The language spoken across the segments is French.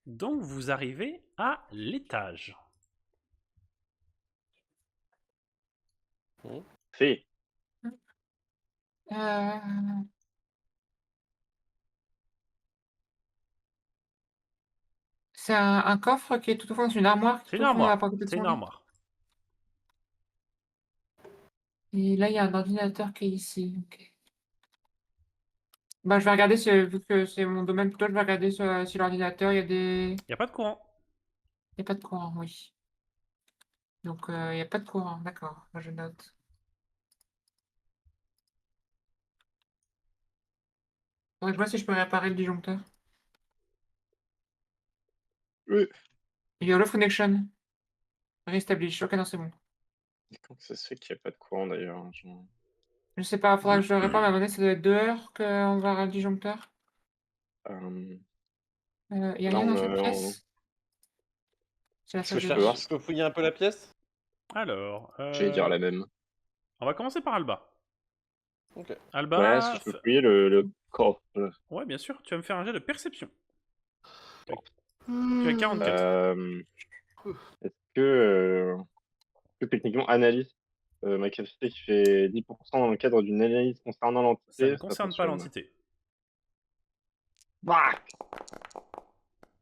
Donc vous arrivez à l'étage. Fait. Euh, C'est un coffre qui est tout au fond dans une armoire qui C'est est une tout au fond de la armoire. porte de C'est une son lit. armoire. Et là, il y a un ordinateur qui est ici. Ok. Bah, je vais regarder, vu que c'est mon domaine plutôt, je vais regarder sur l'ordinateur, il y a des... Il n'y a pas de courant. Il n'y a pas de courant, oui. Donc, il n'y a pas de courant, d'accord. Moi, je note. Faudrait que je vois si je peux réparer le disjoncteur. Oui. Your connection. Reestablish. Ok, non, c'est bon. Comment ça se fait qu'il n'y a pas de courant d'ailleurs? Je sais pas, faudra que je le répare, mais à un moment donné, ça doit être 2 heures qu'on va avoir le disjoncteur. Il y a Là, rien dans on cette a. pièce. C'est la Est-ce que salle je de peux voir bain. ce Je peux fouiller un peu la pièce? Alors, J'allais dire la même. on va commencer par Alba. Ok. Ouais, Alba, est-ce que je peux fouiller le coffre? ouais, bien sûr, tu vas me faire un jet de perception. Tu as 44. Est-ce que techniquement, analyse, ma capacité qui fait 10% dans le cadre d'une analyse concernant Ça l'entité, ne concerne pas l'entité. Bah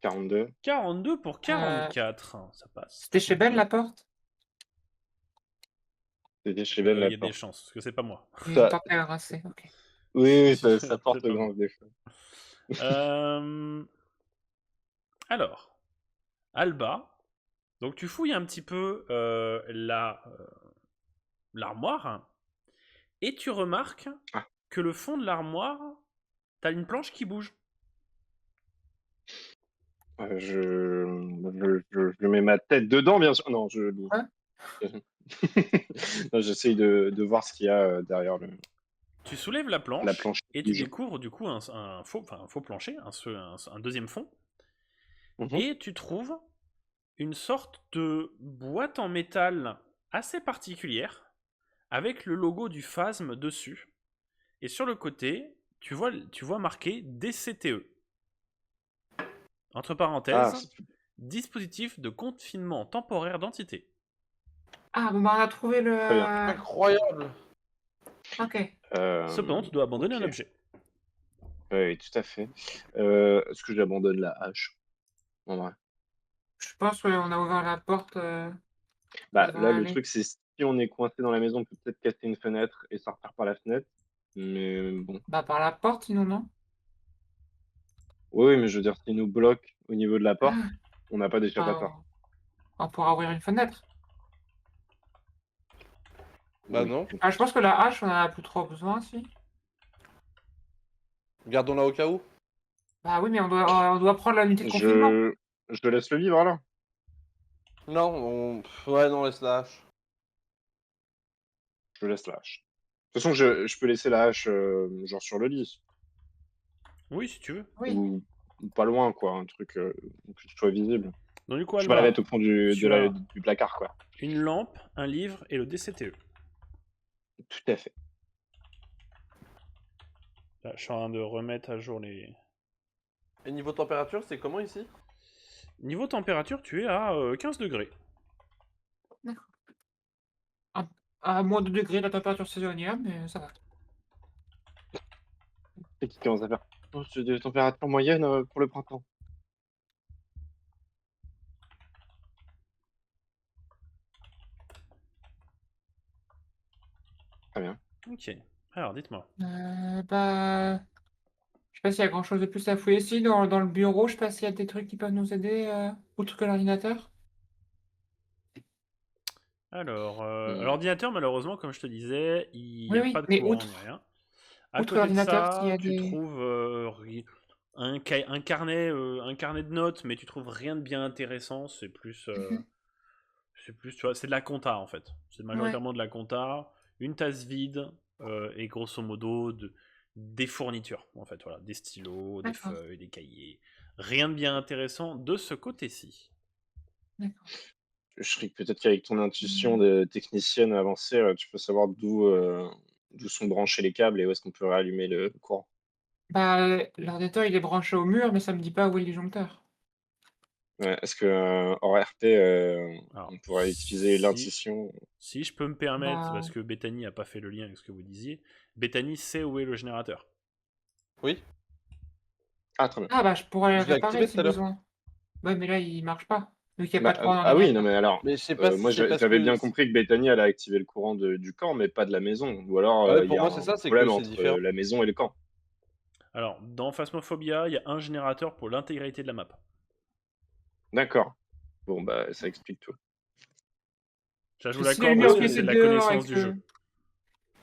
42. 42 pour 44, ça passe. C'était chez Ben, la porte? C'était chez Ben Il la y a des porte. chances, parce que c'est pas moi. Il y a une porte à rincer, ok. Oui, C'est ça porte pas grand moi. défaut. Alors, Alba, donc tu fouilles un petit peu l'armoire et tu remarques que le fond de l'armoire, t'as une planche qui bouge. Je mets ma tête dedans, bien sûr. Non, je l'ouvre. Non, j'essaye de voir ce qu'il y a derrière Tu soulèves la planche, et tu bouge. découvres du coup un faux plancher, un deuxième fond, Mhm. et tu trouves une sorte de boîte en métal assez particulière avec le logo du phasme dessus. Et sur le côté, tu vois marqué DCTE. Entre parenthèses, dispositif de confinement temporaire d'entité. Ah, bon, bah, on a trouvé le... Très bien. Incroyable! Ok. Cependant, tu dois abandonner ok. un objet. Oui, tout à fait. Est-ce que j'abandonne la hache? En vrai. Je pense qu'on a ouvert la porte. Bah, là, le truc, c'est si on est coincé dans la maison, on peut peut-être casser une fenêtre et sortir par la fenêtre. Mais bon. Bah, par la porte, sinon, non? Oui, mais je veux dire, s'il nous bloque au niveau de la porte, Ah, on n'a pas d'échappatoire. on pourra ouvrir une fenêtre. Bah Oui. non. Ah, je pense que la hache, on en a plus trop besoin, si. Gardons-la au cas où. Bah oui, mais on doit prendre l'unité de confinement. Je laisse le vivre là. Non, ouais, non, laisse la hache. Je laisse la hache. De toute façon, je peux laisser la hache genre sur le lit. Oui, si tu veux. Oui. Ou pas loin, quoi. Un truc qui soit visible. Donc du coup, Je vais la Alba, mettre au fond du placard, quoi. une lampe, un livre et le DCTE. Tout à fait. Là, je suis en train de remettre à jour les... Et niveau température, c'est comment ici? Niveau température, tu es à 15 degrés. D'accord. À moins de degrés, la température saisonnière, mais ça va. C'est qui commence à faire. Oh, c'est des températures moyennes pour le printemps. Très bien. Ok. Alors, dites-moi. Bah... Je sais pas s'il y a grand-chose de plus à fouiller ici, dans le bureau. Je sais pas s'il y a des trucs qui peuvent nous aider, outre que l'ordinateur. Alors, l'ordinateur, malheureusement, comme je te disais, il n'y Oui, a oui, pas de mais courant ni rien. À outre côté de l'ordinateur, s'il y ça, a tu des... trouves un carnet de notes, mais tu trouves rien de bien intéressant. C'est plus, tu vois, c'est de la compta en fait. C'est majoritairement de la compta, une tasse vide et grosso modo des fournitures en fait. Voilà, des stylos, des D'accord. feuilles, des cahiers. Rien de bien intéressant de ce côté-ci. D'accord. Shriek, peut-être qu'avec ton intuition de technicienne avancée, tu peux savoir d'où sont branchés les câbles et où est-ce qu'on peut réallumer le courant. Bah, l'ordinateur, il est branché au mur, mais ça me dit pas où est le disjoncteur. Ouais, est-ce que hors RP, Alors, on pourrait utiliser si, l'intuition? si je peux me permettre, Bah, parce que Bethany n'a pas fait le lien avec ce que vous disiez, Bethany sait où est le générateur. Oui, Ah, très bien. ah bah, je pourrais le je l'ai réparer activé si tout à l'heure. besoin. Ouais, mais là, il marche pas, vu qu'il y a Bah, pas de courant dans ah oui, non, l'ordinateur. mais alors, Mais je sais pas si moi c'est parce j'avais que. bien compris que Bethany allait activer le courant du camp, mais pas de la maison. Ou alors Ouais, il y pour a moi, c'est un ça, c'est que problème c'est entre différent. la maison et le camp. Alors, dans Phasmophobia, il y a un générateur pour l'intégralité de la map. D'accord. Bon, bah, ça explique tout. J'ajoute Si les l'accord lumières parce sont que Oui, c'est de la éteintes dehors et connaissance du que jeu.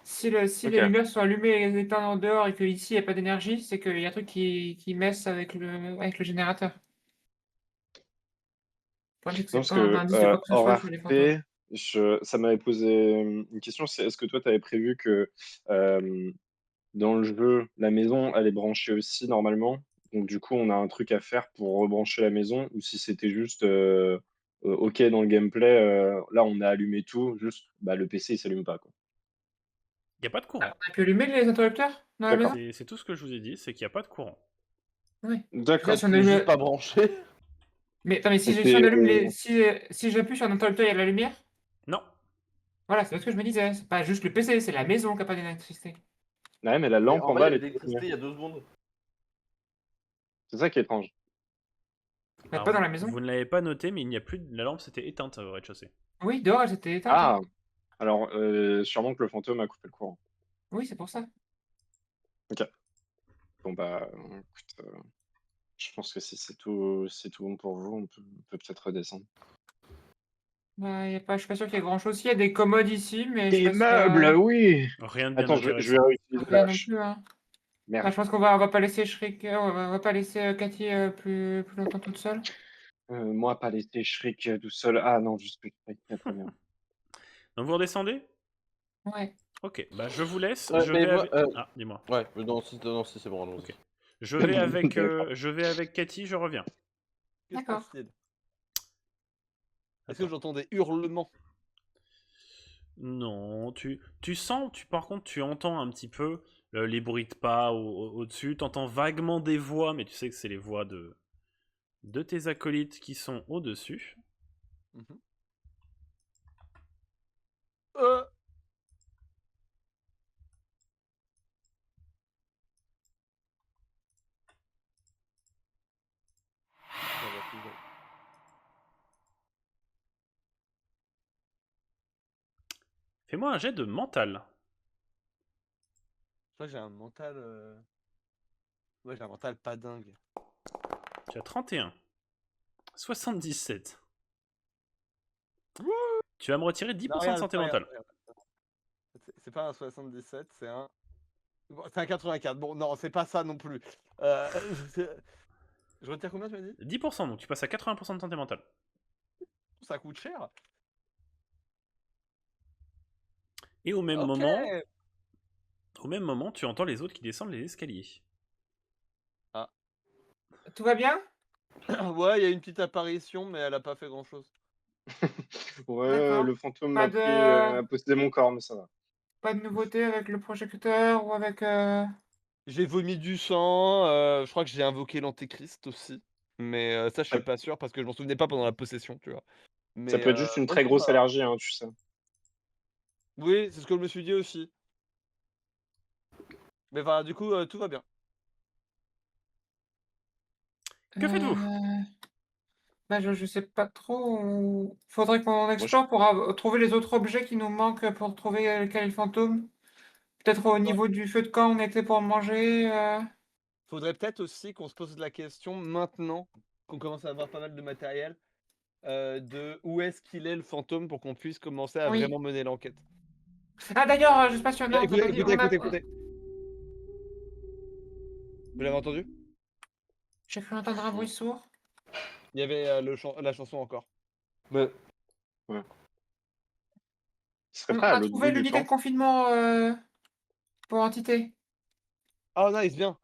si les Ok. lumières sont allumées et éteintes en dehors et qu'ici, il y a pas d'énergie, c'est qu'il y a un truc qui messe avec le générateur. Le problème, c'est que Non, c'est parce pas un que indice de quoi que ce hors soit sur les fantômes. RP, ça m'avait posé une question, c'est est-ce que toi, tu avais prévu que dans le jeu, la maison, elle est branchée aussi normalement? Donc du coup, on a un truc à faire pour rebrancher la maison, ou si c'était juste OK dans le gameplay, là, on a allumé tout, juste bah, le PC, il s'allume pas, quoi. Il n'y a pas de courant. On a pu allumer les interrupteurs dans la D'accord. maison? C'est tout ce que je vous ai dit, c'est qu'il n'y a pas de courant. Oui. D'accord. Si on C'est juste allume... pas branché. Mais attends, mais si, si C'était on allume les... si j'appuie sur un interrupteur, il y a de la lumière? Non. Voilà, c'est ce que je me disais. C'est pas juste le PC, c'est la maison qui a pas d'électricité. ouais, mais la Mais lampe en en vrai, il bas, y elle avait est de l'électricité il y a 2 secondes. C'est ça qui est étrange. Mais Alors, pas dans la maison. vous ne l'avez pas noté, mais il n'y a plus la lampe s'était éteinte au rez-de-chaussée. Oui, dehors, elles étaient éteintes. Ah, alors sûrement que le fantôme a coupé le courant. Oui, c'est pour ça. Ok. Bon bah, écoute, je pense que si c'est tout bon pour vous, on peut peut-être redescendre. Bah, je suis pas sûr qu'il y ait grand-chose. Il y a des commodes ici, mais je sais Des pas si meubles, oui! Rien de bien Attends, je vais intéressant. réutiliser la rien non hache. plus, hein. Bah, Merde. je pense on va pas laisser Shriek, on va pas laisser Cathy plus longtemps toute seule. Moi, pas laisser Shriek tout seul. Ah non, juste plus Shriek, très bien. Donc vous redescendez? Ouais. Ok, bah je vous laisse. Ouais, Je mais vais moi, avec. Ah, dis-moi. ouais, non, si c'est bon, allons-y. Ok. Je D'accord. vais avec Cathy, je reviens. Que se D'accord. passe-t-il? Est-ce que Attends. j'entends des hurlements? Non, par contre, tu entends un petit peu les bruits de pas au-dessus. T'entends vaguement des voix, mais tu sais que c'est les voix de tes acolytes qui sont au-dessus. Mhm. Euh, ça va plus vite. Fais-moi un jet de mental. Je crois que j'ai un mental. Ouais, j'ai un mental pas dingue. Tu as 31. 77. Tu vas me retirer 10% Non, de regarde, santé regarde, mentale. regarde. C'est pas un 77, c'est un. Bon, c'est un 84. Bon, non, c'est pas ça non plus. Euh, c'est- Je retire combien, tu m'as dit? 10%, donc tu passes à 80% de santé mentale. Ça coûte cher. Et au même Ok. moment, tu entends les autres qui descendent les escaliers. Tout va bien? Ouais, il y a une petite apparition, mais elle a pas fait grand-chose. Ouais, D'accord. le fantôme Pas a de possédé mon corps, mais ça va. pas de nouveauté avec le projecteur ou avec J'ai vomi du sang. Je crois que j'ai invoqué l'antéchrist aussi. Mais ça, je suis Ça, pas sûr parce que je m'en souvenais pas pendant la possession, tu vois. ça Mais peut être juste une ouais, très ça grosse va. allergie, hein, tu sais. Oui, c'est ce que je me suis dit aussi. Mais voilà, du coup, tout va bien. Que faites-vous? bah je sais pas trop. Faudrait qu'on Moi, je, explore pour trouver les autres objets qui nous manquent pour trouver quel est le fantôme. Peut-être au Ouais. niveau du feu de camp, on était pour le manger. Faudrait peut-être aussi qu'on se pose la question maintenant qu'on commence à avoir pas mal de matériel, de où est-ce qu'il est le fantôme pour qu'on puisse commencer à Oui. vraiment mener l'enquête. Ah d'ailleurs, je sais pas si on a, on t'a Écoutez, pas dit, écoutez, on a. écoutez. Vous l'avez entendu? J'ai cru entendre un bruit sourd. Il y avait la chanson encore. Mais ouais. Il serait On pas à a l'autre trouvé bout du l'unité temps. de confinement pour entité. oh nice, bien.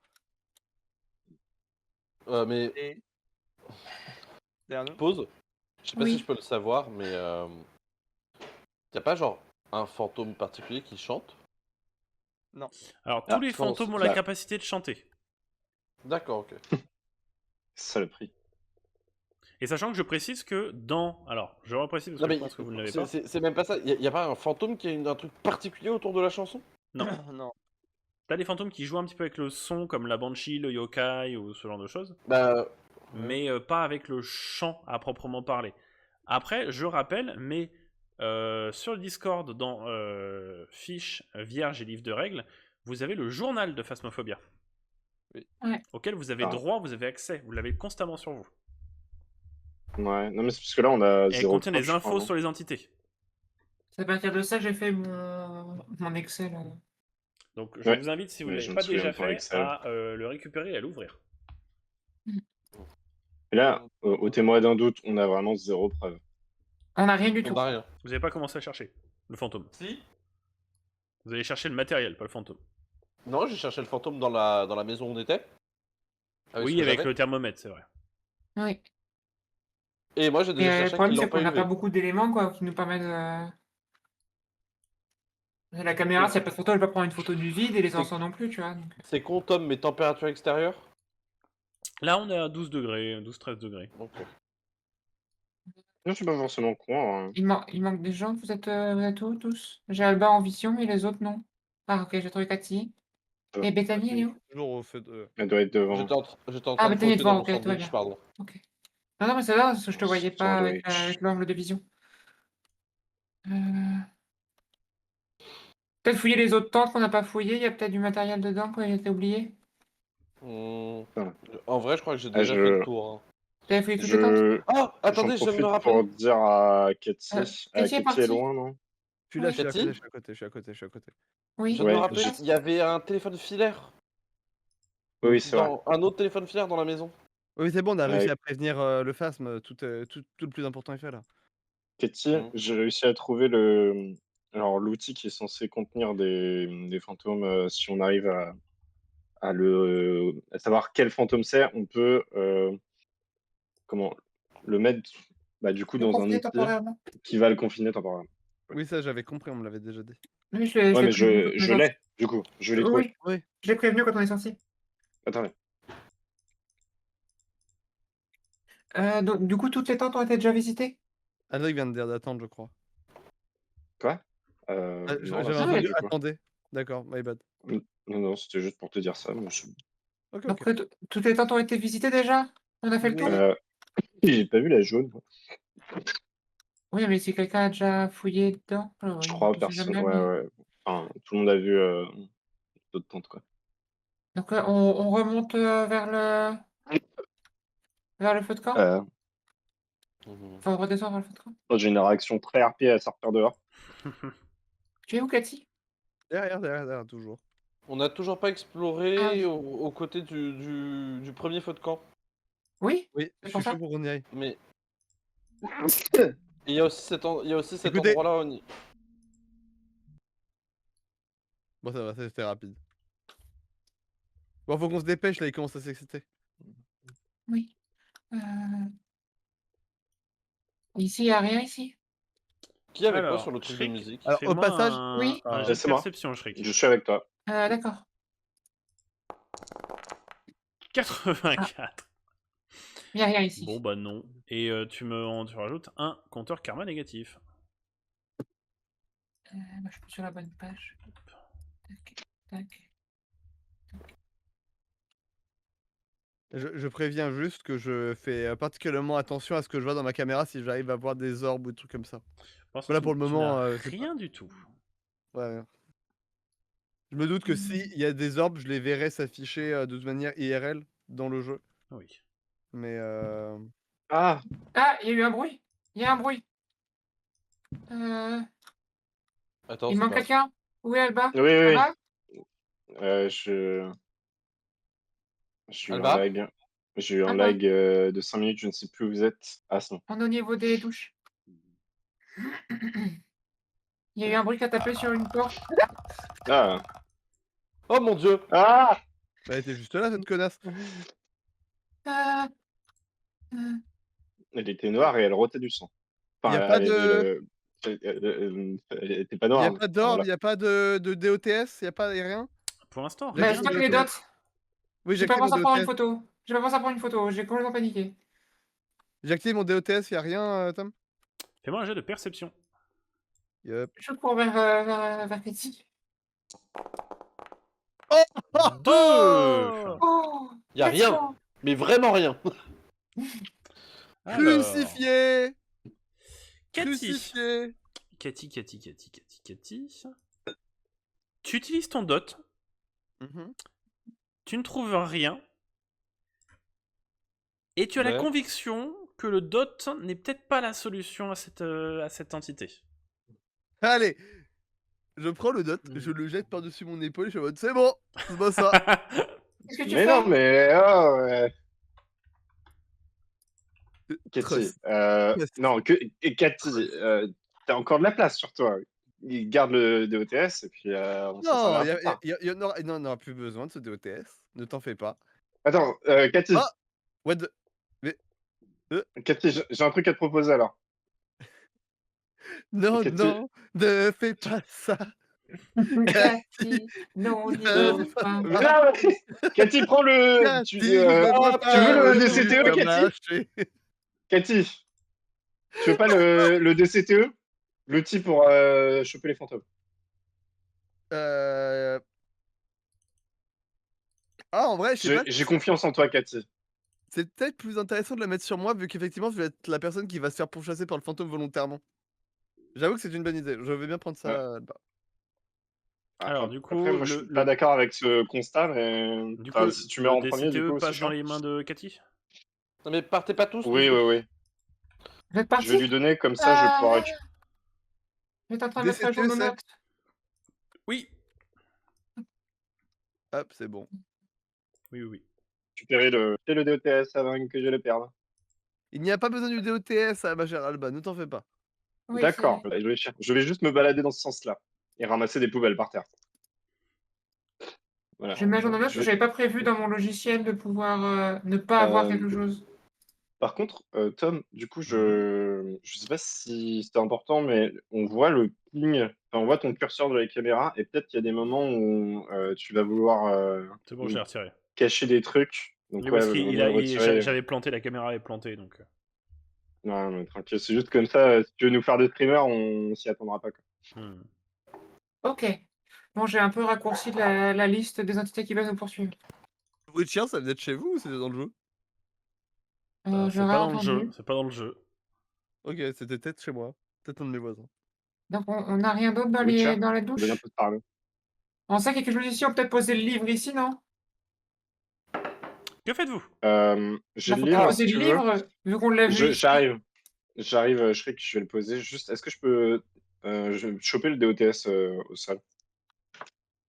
Mais Et pause. Je sais pas si Oui. je peux le savoir, mais y a pas genre un fantôme particulier qui chante? Alors, Ah, tous les pardon, fantômes ont c'est la là. capacité de chanter. D'accord, ok. Saloperie. Et sachant que je précise que dans... Alors, je reprécise parce Non que je mais pense que vous ne l'avez c'est pas. c'est même pas ça. Y a pas un fantôme qui a un truc particulier autour de la chanson? Non. Non. T'as des fantômes qui jouent un petit peu avec le son, comme la banshee, le yokai ou ce genre de choses, Bah, mais pas avec le chant à proprement parler. Après, je rappelle, mais sur le Discord, dans fiches vierges et livres de règles, vous avez le journal de Phasmophobia, Ouais. auquel vous avez Ah. droit, vous avez accès, vous l'avez constamment sur vous. Ouais, non, mais c'est parce que là, on a Et elle zéro contient preuve, les je crois, infos non sur les entités. C'est à partir de ça que j'ai fait mon Excel. Donc je Ouais. vous invite, si vous ne Ouais, l'avez je me pas souviens déjà pour fait, Excel. à le récupérer et à l'ouvrir. Et là, au témoin d'un doute, on a vraiment zéro preuve. On n'a rien du on tout. n'a rien. Vous n'avez pas commencé à chercher le fantôme. Si? Vous allez chercher le matériel, pas le fantôme. Non, j'ai cherché le fantôme dans la maison où on était. Avec ce Oui, que avec j'avais. le thermomètre, c'est vrai. Oui. Et moi, j'ai des Et le chercheurs qui problème, l'ont c'est pas qu'on n'a pas élevé. beaucoup d'éléments quoi, qui nous permettent de. La caméra, s'il n'y a pas de photo, elle va prendre une photo du vide et les C'est- encens non plus, tu vois. Donc. C'est quantum mais température extérieure? Là, on est à 12 degrés, 12-13 degrés. Ok. Non, je suis pas forcément con. Hein. Il manque des gens, vous êtes où tous? J'ai Alba en vision, mais les autres non. Ah, ok, j'ai trouvé Cathy. Et Bethany, elle est où? Toujours au feu de. Elle doit être devant. J'étais en Ah, train de Bethany est poter dans devant, mon ok, tout va sandwich, bien. pardon. Ok. Non, non, mais c'est là, parce que je te voyais pas Sandwich. avec l'angle de vision. Peut-être fouiller les autres tentes qu'on n'a pas fouillées, il y a peut-être du matériel dedans qui a été oublié. Hmm. Voilà. En vrai, je crois que j'ai Ah, déjà fait le tour. Hein. T'avais fouillé toutes les tentes? Ah, J'en attendez, je viens de me profite rappeler. pour dire à Cathy. Cathy est Cathy est partie. loin, non? Je suis là, Ouais. je suis à Cathy? côté, je suis à côté, je suis à côté, je suis à côté. Je Oui. viens de me Ouais, rappeler, il y avait un téléphone filaire. Oui, c'est vrai. Un autre téléphone filaire dans la maison. Oui, c'est bon, on a réussi Ouais. à prévenir le phasme, tout le plus important est fait là. Cathy, Mhm. j'ai réussi à trouver alors, l'outil qui est censé contenir des fantômes. Si on arrive à savoir quel fantôme c'est, on peut comment le mettre du coup Le dans un confiner outil temporairement. qui va le confiner temporairement. Oui, ça j'avais compris, on me l'avait déjà dit. Oui, je Ouais, l'ai mais prévenu quand on est je sorti. l'ai, du coup. Je l'ai trouvé. Oui, Oui. je l'ai prévenu quand on est sorti. Attendez. Donc, du coup, toutes les tentes ont été déjà visitées? Alric vient de dire d'attendre, je crois. Quoi J'avais Non, là, c'est entendu du coup. attendez. D'accord, my bad. Non, non, c'était juste pour te dire ça. Mais Ok, Donc, ok. toutes les tentes ont été visitées déjà? On a fait le tour? Euh, j'ai pas vu la jaune. Moi. Oui, mais si quelqu'un a déjà fouillé dedans, Je oui, crois on sait personne. jamais, Ouais, mais... ouais. Enfin, tout le monde a vu d'autres tentes, quoi. Donc, on remonte vers le feu de camp? Euh, Mhm. Enfin, on redescend vers le feu de camp. j'ai une réaction très RP à sortir dehors. Tu es où, Cathy? Derrière, toujours. On n'a toujours pas Ah exploré oui. aux côtés du premier feu de camp. Oui? Oui, C'est je pour suis chaud ça? pour qu'on y aille. Mais il y a aussi il y a aussi cet Écoutez. endroit-là. Bon, ça va, c'était rapide. Bon, faut qu'on se dépêche là, il commence à s'exciter. Oui. Ici, il n'y a rien ici? Qui avait quoi Alors, sur le truc de Shriek, musique? Alors, au fais-moi passage, Oui. un jet de C'est moi. perception, Shriek. Je suis avec toi. D'accord. 84. Il n'y a rien ici. Bon, bah non. Et tu rajoutes un compteur karma négatif. Bah, je suis sur la bonne page. Tac, tac. je préviens juste que je fais particulièrement attention à ce que je vois dans ma caméra si j'arrive à voir des orbes ou des trucs comme ça. Parce Voilà, que pour le tu moment, n'as c'est pas- rien du tout. Ouais. Je me doute que s'il y a des orbes, je les verrai s'afficher de toute manière IRL dans le jeu. Oui. Mais Ah, Ah, il y a eu un bruit. Il y a un bruit. Attends, Il c'est manque pas. quelqu'un? Où est Alba? oui, oui, oui. Alba? Je suis en Alba? lag. J'ai eu un Alba? lag de 5 minutes, je ne sais plus où vous êtes. Ah, c'est bon. On est au niveau des douches. Il y a eu un bruit qui a tapé sur une porte. Ah, Oh mon dieu! ah elle était juste là, cette connasse. Euh, euh, Elle était noire et elle rotait du sang. Il n'y Enfin, a pas de. elle était pas Il n'y noire. a pas d'orbe, il n'y a pas de DOTS, il n'y a pas y a rien. Pour l'instant, Bah, rien. j'ai pas pris les dots. Oui, J'ai pas j'active mon pensé à prendre une DOTS. photo. J'ai pas pensé à prendre une photo. J'ai complètement paniqué. J'active mon DOTS, il n'y a rien, Tom. Fais-moi un jet de perception. Yup. Je cours vers Katie. Deux. Oh, Y a Katie, rien. oh. Mais vraiment rien. Alors, Crucifié. Cathy. Crucifié. Cathy. Tu utilises ton dot, Mhm. tu ne trouves rien, et tu as la Ouais. conviction que le dot n'est peut-être pas la solution à cette entité. Allez, je prends le dot, je le jette par-dessus mon épaule, je suis en mode c'est bon, c'est pas ça. Qu'est-ce que tu Mais fais? non, mais ouais. Cathy, Trust. Trust. non, et Cathy, t'as encore de la place sur toi. Il garde le DOTS et puis on s'en Non, servira plus tard. non, on n'aura plus besoin de ce DOTS, ne t'en fais pas. Attends, Cathy, Ah What the... Cathy, j'ai un truc à te proposer alors. Non, Cathy. non, ne fais pas ça. Cathy, non, n'y Ne pense pas. Ah, Cathy, prends le. Cathy, Tu je veux tu veux pas le dessus DCTE, comme Cathy lâcher. Cathy, tu veux pas le DCTE? L'outil pour choper les fantômes. Ah, en vrai, je sais pas. J'ai confiance en toi, Cathy. C'est peut-être plus intéressant de la mettre sur moi, vu qu'effectivement, je vais être la personne qui va se faire pourchasser par le fantôme volontairement. J'avoue que c'est une bonne idée. Je vais bien prendre ça. là-bas. Alors, du coup, après, moi, je suis pas d'accord avec ce constat, mais Du enfin, coup, si tu mets en premier, du DCTE coup, c'est passe dans chiant. les mains de Cathy. Non mais partez pas tous. Oui, dessus. oui, oui. Vous êtes Je vais lui parti? donner, comme ça, je vais pouvoir récupérer. J'étais en train de mettre à jour DCTE, nos c'est- notes. Oui. Hop, c'est bon. Oui. Récupérer le DOTS avant que je le perde. Il n'y a pas besoin du DOTS, ma chère Alba, ne t'en fais pas. Oui, D'accord, c'est- je vais juste me balader dans ce sens-là et ramasser des poubelles par terre. Voilà. Je mets à jour nos notes parce Je que vais- j'avais pas prévu dans mon logiciel de pouvoir ne pas avoir Euh, quelque chose. Par contre, Tom, du coup, je sais pas si c'était important, mais on voit le ping, enfin, on voit ton curseur de la caméra, et peut-être qu'il y a des moments où tu vas vouloir C'est bon, je l'ai retiré. cacher des trucs. Donc, Oui, ouais, parce on qu'il va le retirer. j'avais planté, la caméra est plantée, donc. Non, mais tranquille, c'est juste comme ça, si tu veux nous faire des streamers, on s'y attendra pas, quoi. Ok. Bon, j'ai un peu raccourci la liste des entités qui veulent nous poursuivre. Le bruit de chien, ça vient de chez vous ou c'est dans le jeu? Je C'est pas l'aurais dans le jeu. entendu. C'est pas dans le jeu. Ok, c'était peut-être chez moi. Peut-être un de mes voisins. Donc, on n'a rien d'autre dans Witcher, dans la on douche. vient un peu de parler. On sait qu'il y a quelque chose ici, on peut peut-être poser le livre ici, non? Que faites-vous? J'ai Bah, le faut pas livre, poser si le tu veux. livre, vu qu'on l'a vu ici. J'arrive, Shrek, je vais le poser. Juste, est-ce que je peux choper le DOTS au sol?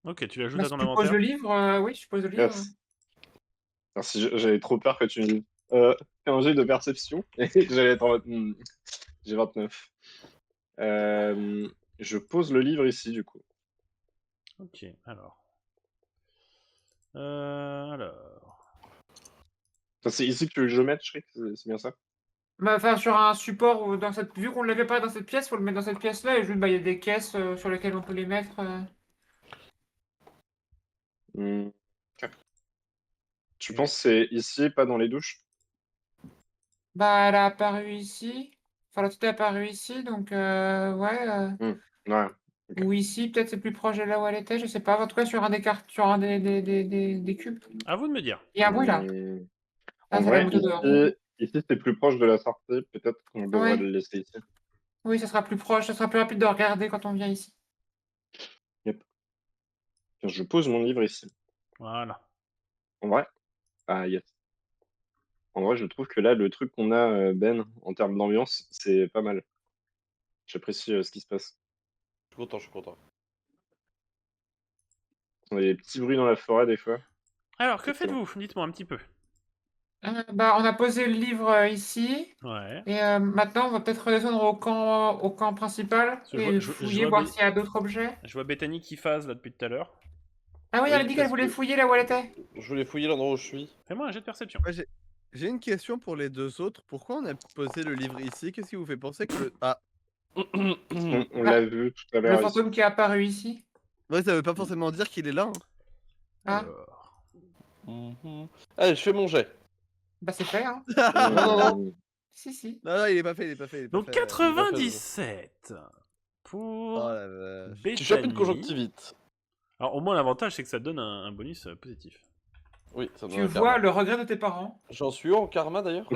Ok, tu l'ajoutes Bah, à si ton tu poses inventaire. le livre, oui, je pose le livre. Yes. Merci, j'avais trop peur que tu me dises. Fais un jet de perception. Et j'allais être en mode, j'ai 29. Je pose le livre ici, du coup. Ok, alors. Enfin, c'est ici que tu veux que je mette, Shrek, c'est bien ça? Bah, enfin, sur un support ou dans cette. Vu qu'on ne l'avait pas dans cette pièce, faut le mettre dans cette pièce-là et juste, bah, il y a des caisses sur lesquelles on peut les mettre. Ok. Tu penses que c'est ici, pas dans les douches? Bah, elle a apparu ici. Enfin, l'entité est apparue ici, donc ouais. Ouais. Ok. Ou ici, peut-être c'est plus proche de là où elle était, je sais pas. En tout cas, sur un des cartes, sur un des cubes. À vous de me dire. Il y a un bruit là. En Ah, c'est la vrai, moto dehors. ici c'est plus proche de la sortie. Peut-être qu'on devrait Ouais. le laisser ici. Oui, ça sera plus proche, ça sera plus rapide de regarder quand on vient ici. Tiens, je pose mon livre ici. Voilà. En vrai, ah yes. En vrai, je trouve que là, le truc qu'on a, Ben, en termes d'ambiance, c'est pas mal. J'apprécie ce qui se passe. Je suis content. On a des petits bruits dans la forêt des fois. Alors, que Excellent. faites-vous? Dites-moi un petit peu. Bah, on a posé le livre ici. Ouais. Et maintenant, on va peut-être redescendre au camp principal Je vois- et je fouiller, vois voir Bé- s'il y a d'autres objets. Je vois Bethany qui phase là depuis tout à l'heure. Ah oui, Oui, elle a dit qu'elle parce voulait que- fouiller là où elle était. Je voulais fouiller l'endroit où je suis. Fais-moi un jet de perception. J'ai une question pour les deux autres. Pourquoi on a posé le livre ici? Qu'est-ce qui vous fait penser que le... Ah, On l'a vu tout à Le l'heure ici. fantôme qui est apparu ici. ouais, ça veut pas forcément dire qu'il est là. Hein. Ah, Alors, Allez, je fais mon jet. bah c'est fait, hein. non. Si. Non, non, il est pas fait, il est pas fait. Il est pas donc fait. 97 Oh pour la vache. Tu chopes une Bethany. conjonctivite. Alors au moins l'avantage c'est que ça te donne un bonus positif. Oui, ça me Tu donne un vois karma. le regret de tes parents. J'en suis où en karma d'ailleurs?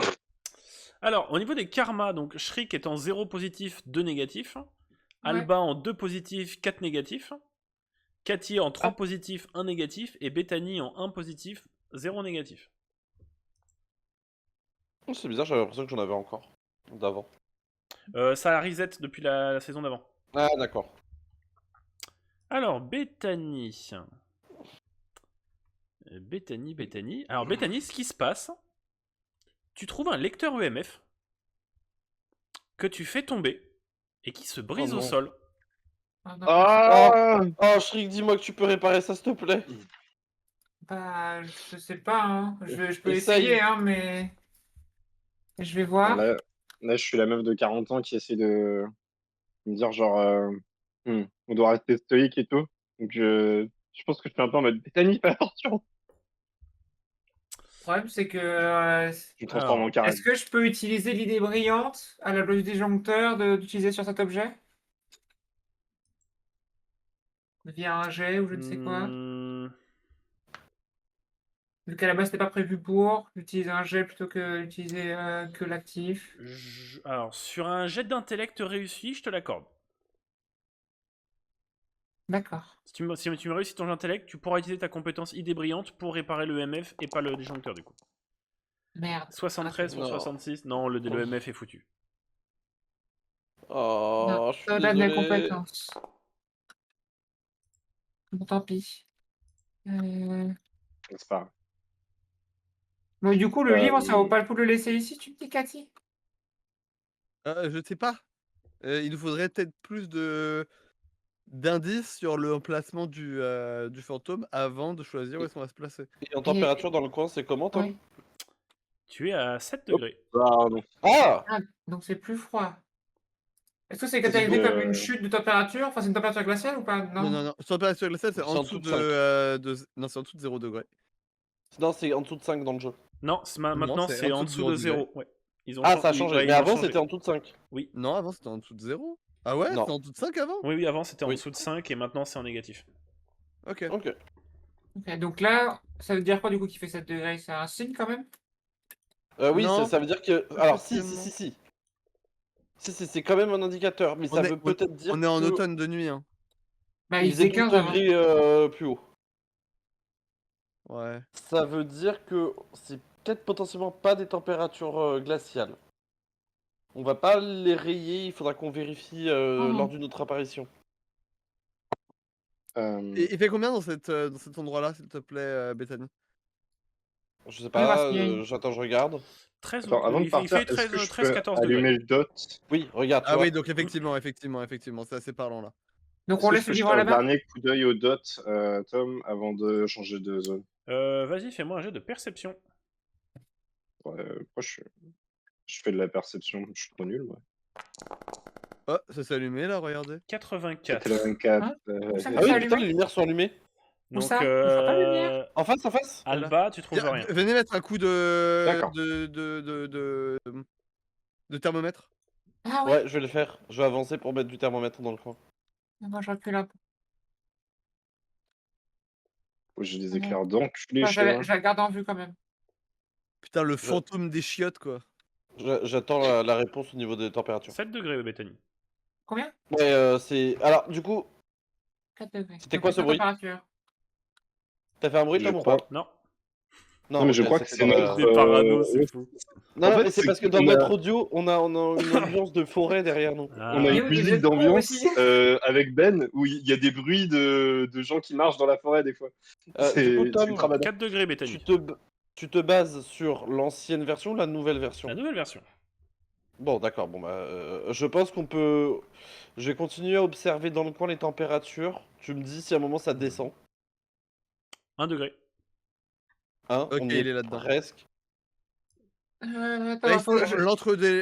Alors au niveau des karmas, donc Shriek est en 0 positif, 2 négatifs. Ouais. Alba en 2 positifs, 4 négatifs. Cathy en 3 Ah. positifs, 1 négatif. Et Bethany en 1 positif, 0 négatif. Oh, c'est bizarre, j'avais l'impression que j'en avais encore. D'avant. Ça reset depuis la saison d'avant. Ah, d'accord. Alors, Bethany. Bethany. Alors, Bethany, ce qui se passe, tu trouves un lecteur EMF que tu fais tomber et qui se brise Oh au non. sol. Ah, non, Ah Oh, Shriek, dis-moi que tu peux réparer ça, s'il te plaît. Bah, je sais pas, hein. Je peux Essaye. essayer, hein, mais. Je vais Bon, voir. là, je suis la meuf de 40 ans qui essaie de me dire genre on doit rester stoïque et tout. Donc je pense que je suis un peu en mode Bethany, fais attention. Le problème, c'est que. Je me transforme en carré. Est-ce que je peux utiliser l'idée brillante à la place du disjoncteur d'utiliser sur cet objet? Via un jet ou je ne sais quoi? Hmm, Vu qu'à la base, c'était pas prévu pour, j'utilise un jet plutôt que d'utiliser que l'actif. Alors, sur un jet d'intellect réussi, je te l'accorde. D'accord. Si tu me réussis ton jet d'intellect, tu pourras utiliser ta compétence idée brillante pour réparer le EMF et pas le disjoncteur du coup. Merde. 73 pour Non. 66, non, le EMF est foutu. Oh, Non, je suis au-delà de mes désolé. compétences. Bon, tant pis. C'est pas grave. Bon, du coup, le livre, ça vaut pas le coup de le laisser ici, tu me dis, Cathy? Je sais pas. Il nous faudrait peut-être plus d'indices sur l'emplacement du fantôme avant de choisir où est-ce qu'on va se placer. Et en température dans le coin, c'est comment, Tom? Oui. Tu es à 7 Hop. degrés. Pardon. Ah! Ah, donc c'est plus froid. Est-ce que c'est C'est catégorisé comme une de- chute de température? Enfin, c'est une température glaciale ou pas? Non, non, non. Température glaciale, c'est C'est en en dessous dessous de Non, c'est en dessous de 0 degré. Non, c'est en dessous de 5 dans le jeu. Non, maintenant c'est c'est en en dessous dessous de de 0 0. Ouais. Ils ont Ah, chan- ça a ils- changé. ouais, Mais ils ont avant, changé. c'était en dessous de 5. Oui. Non, avant c'était en dessous de 0. Ah ouais? Non. C'était en dessous de 5 avant? Oui, avant c'était en Oui. dessous de 5 et maintenant c'est en négatif. Ok. Ok. Ok, donc là, ça veut dire quoi du coup qui fait 7 degrés? C'est un signe quand même? Oui, Non, ça veut dire que. pas Alors, si. forcément. Si, c'est quand même un indicateur, mais ça On est- veut peut-être dire On est en que automne de nuit, hein. Bah, il il faisait faisait 12 15 avant. degrés plus haut. Ouais. Ça veut dire que c'est peut-être potentiellement pas des températures glaciales. On va pas les rayer, il faudra qu'on vérifie lors d'une autre apparition. Et il fait combien dans cet endroit-là, s'il te plaît, Bethany? Je sais On verra pas, ce qu'il y a. j'attends, je regarde. 13, Attends, avant de il partir, fait est-ce que je 13, peux 14 allumer degrés. le dot? Oui, regarde, tu Ah vois. oui, donc effectivement, c'est assez parlant là. Donc Est-ce on que je laisse peux le jeter livre un là-bas? dernier coup d'œil au dot, Tom, avant de changer de zone? Vas-y, fais-moi un jet de perception. Ouais, pourquoi je fais de la perception? Je suis trop nul, moi. Oh, ça s'est allumé là, regardez. 84. C'était le 24. Hein Où ça Ah oui, s'est putain, allumé? les lumières sont allumées. Où Donc, ça? Je vois pas de lumière. En face, en face. Alba, tu trouves Tiens, rien. venez mettre un coup D'accord. de thermomètre. Ah ouais? Ouais, je vais le faire. Je vais avancer pour mettre du thermomètre dans le coin. Moi, je recule un peu. Oh, j'ai des Ouais. éclairs d'enculé Enfin, chez moi. je la garde en vue quand même. Putain, le fantôme des chiottes, quoi. J'attends la réponse au niveau des températures. 7 degrés, Bethany. Combien? Ouais, c'est. Alors, du coup, 4 degrés. C'était Donc, quoi c'est ce la bruit? température. T'as fait un bruit, Je Tom, ou crois. pas? Non. Non, mais je ok, crois que c'était c'est dans la- notre. Des paranos, c'est ouais. fou. Non, En non, fait, mais c'est c'est parce que dans qu'on a- notre audio, on a une ambiance de forêt derrière nous. On a Ah. une Et vous musique êtes cons d'ambiance aussi. avec Ben où il y a des bruits de gens qui marchent dans la forêt des fois. Du coup, C'est Tom, ultra badass. 4 degrés, Bethany. tu te bases sur l'ancienne version ou la nouvelle version? La nouvelle version. Bon, d'accord, bon, bah, je pense qu'on peut. Je vais continuer à observer dans le coin les températures. Tu me dis si à un moment ça descend. 1 degré. Hein, Ok, on y il est là-dedans. presque. Attends, Là, faut-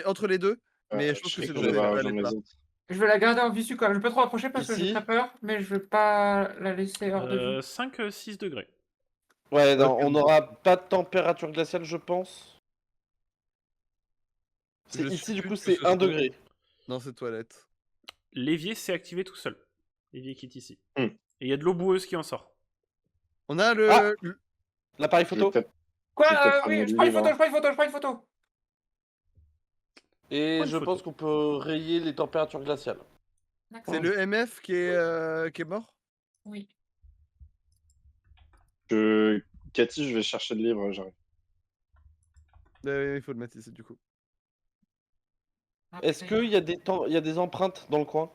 entre les deux, mais je pense je que sais c'est que dans je ces vais allées rejoindre là. les autres. je vais la garder en visu quand même. Je vais pas trop approcher parce que j'ai Ici. très peur, mais je veux pas la laisser hors de vue. 5-6 degrés. Ouais, non, Ok. on n'aura pas de température glaciale, je pense. C'est Je ici, du suppute coup, que c'est ce 1 soit degré. dans ces toilettes. L'évier s'est activé tout seul. L'évier qui est ici. Hmm. Et il y a de l'eau boueuse qui en sort. On a Ah le... L'appareil Je vais photo. peut-être Quoi? je vais peut-être Oui, ramener je le prends une livre, photo, hein. je prends une photo, je prends une photo. Et Prends une je photo. pense qu'on peut rayer les températures glaciales. D'accord. C'est le MF qui est mort? Oui. Cathy, je vais chercher le livre, j'arrive. Il faut le mettre ici du coup. Est-ce Après, qu'il y a il y a des empreintes dans le coin?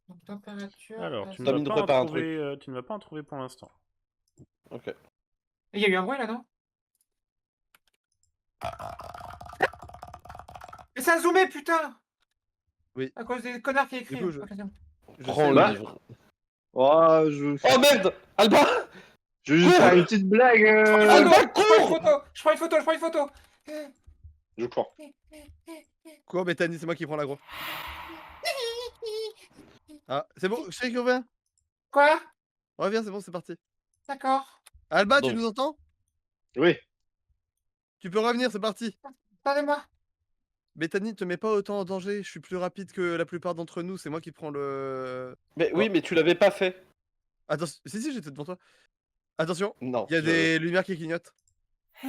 donc, température. Alors, tu ne T'as vas mis de pas en préparer un trouver, tu ne vas pas en trouver pour l'instant. Ok. Il y a eu un bruit là, non? Mais ça a zoomé, putain! Oui. À cause des connards qui écrivent. coup, je- Ok, c'est bon. Prends sais, le Bah. livre. Oh, Oh merde! Alba! je veux juste Cours. faire une petite blague. Alba, Je prends une cours! photo, je prends une photo, je prends une photo. Je cours. Quoi, Bethany, c'est moi qui prends l'agro. Ah, c'est bon, je sais qu'il revient. Quoi? Reviens, c'est bon, c'est parti. D'accord. Alba, Donc. tu nous entends? Oui. Tu peux revenir, c'est parti. Attendez-moi. Bethany, te mets pas autant en danger, je suis plus rapide que la plupart d'entre nous, c'est moi qui prends le... Mais oui, mais tu l'avais pas fait. Attends, si, j'étais devant toi. Attention, Non. il y a tu l'avais des lumières qui clignotent. Je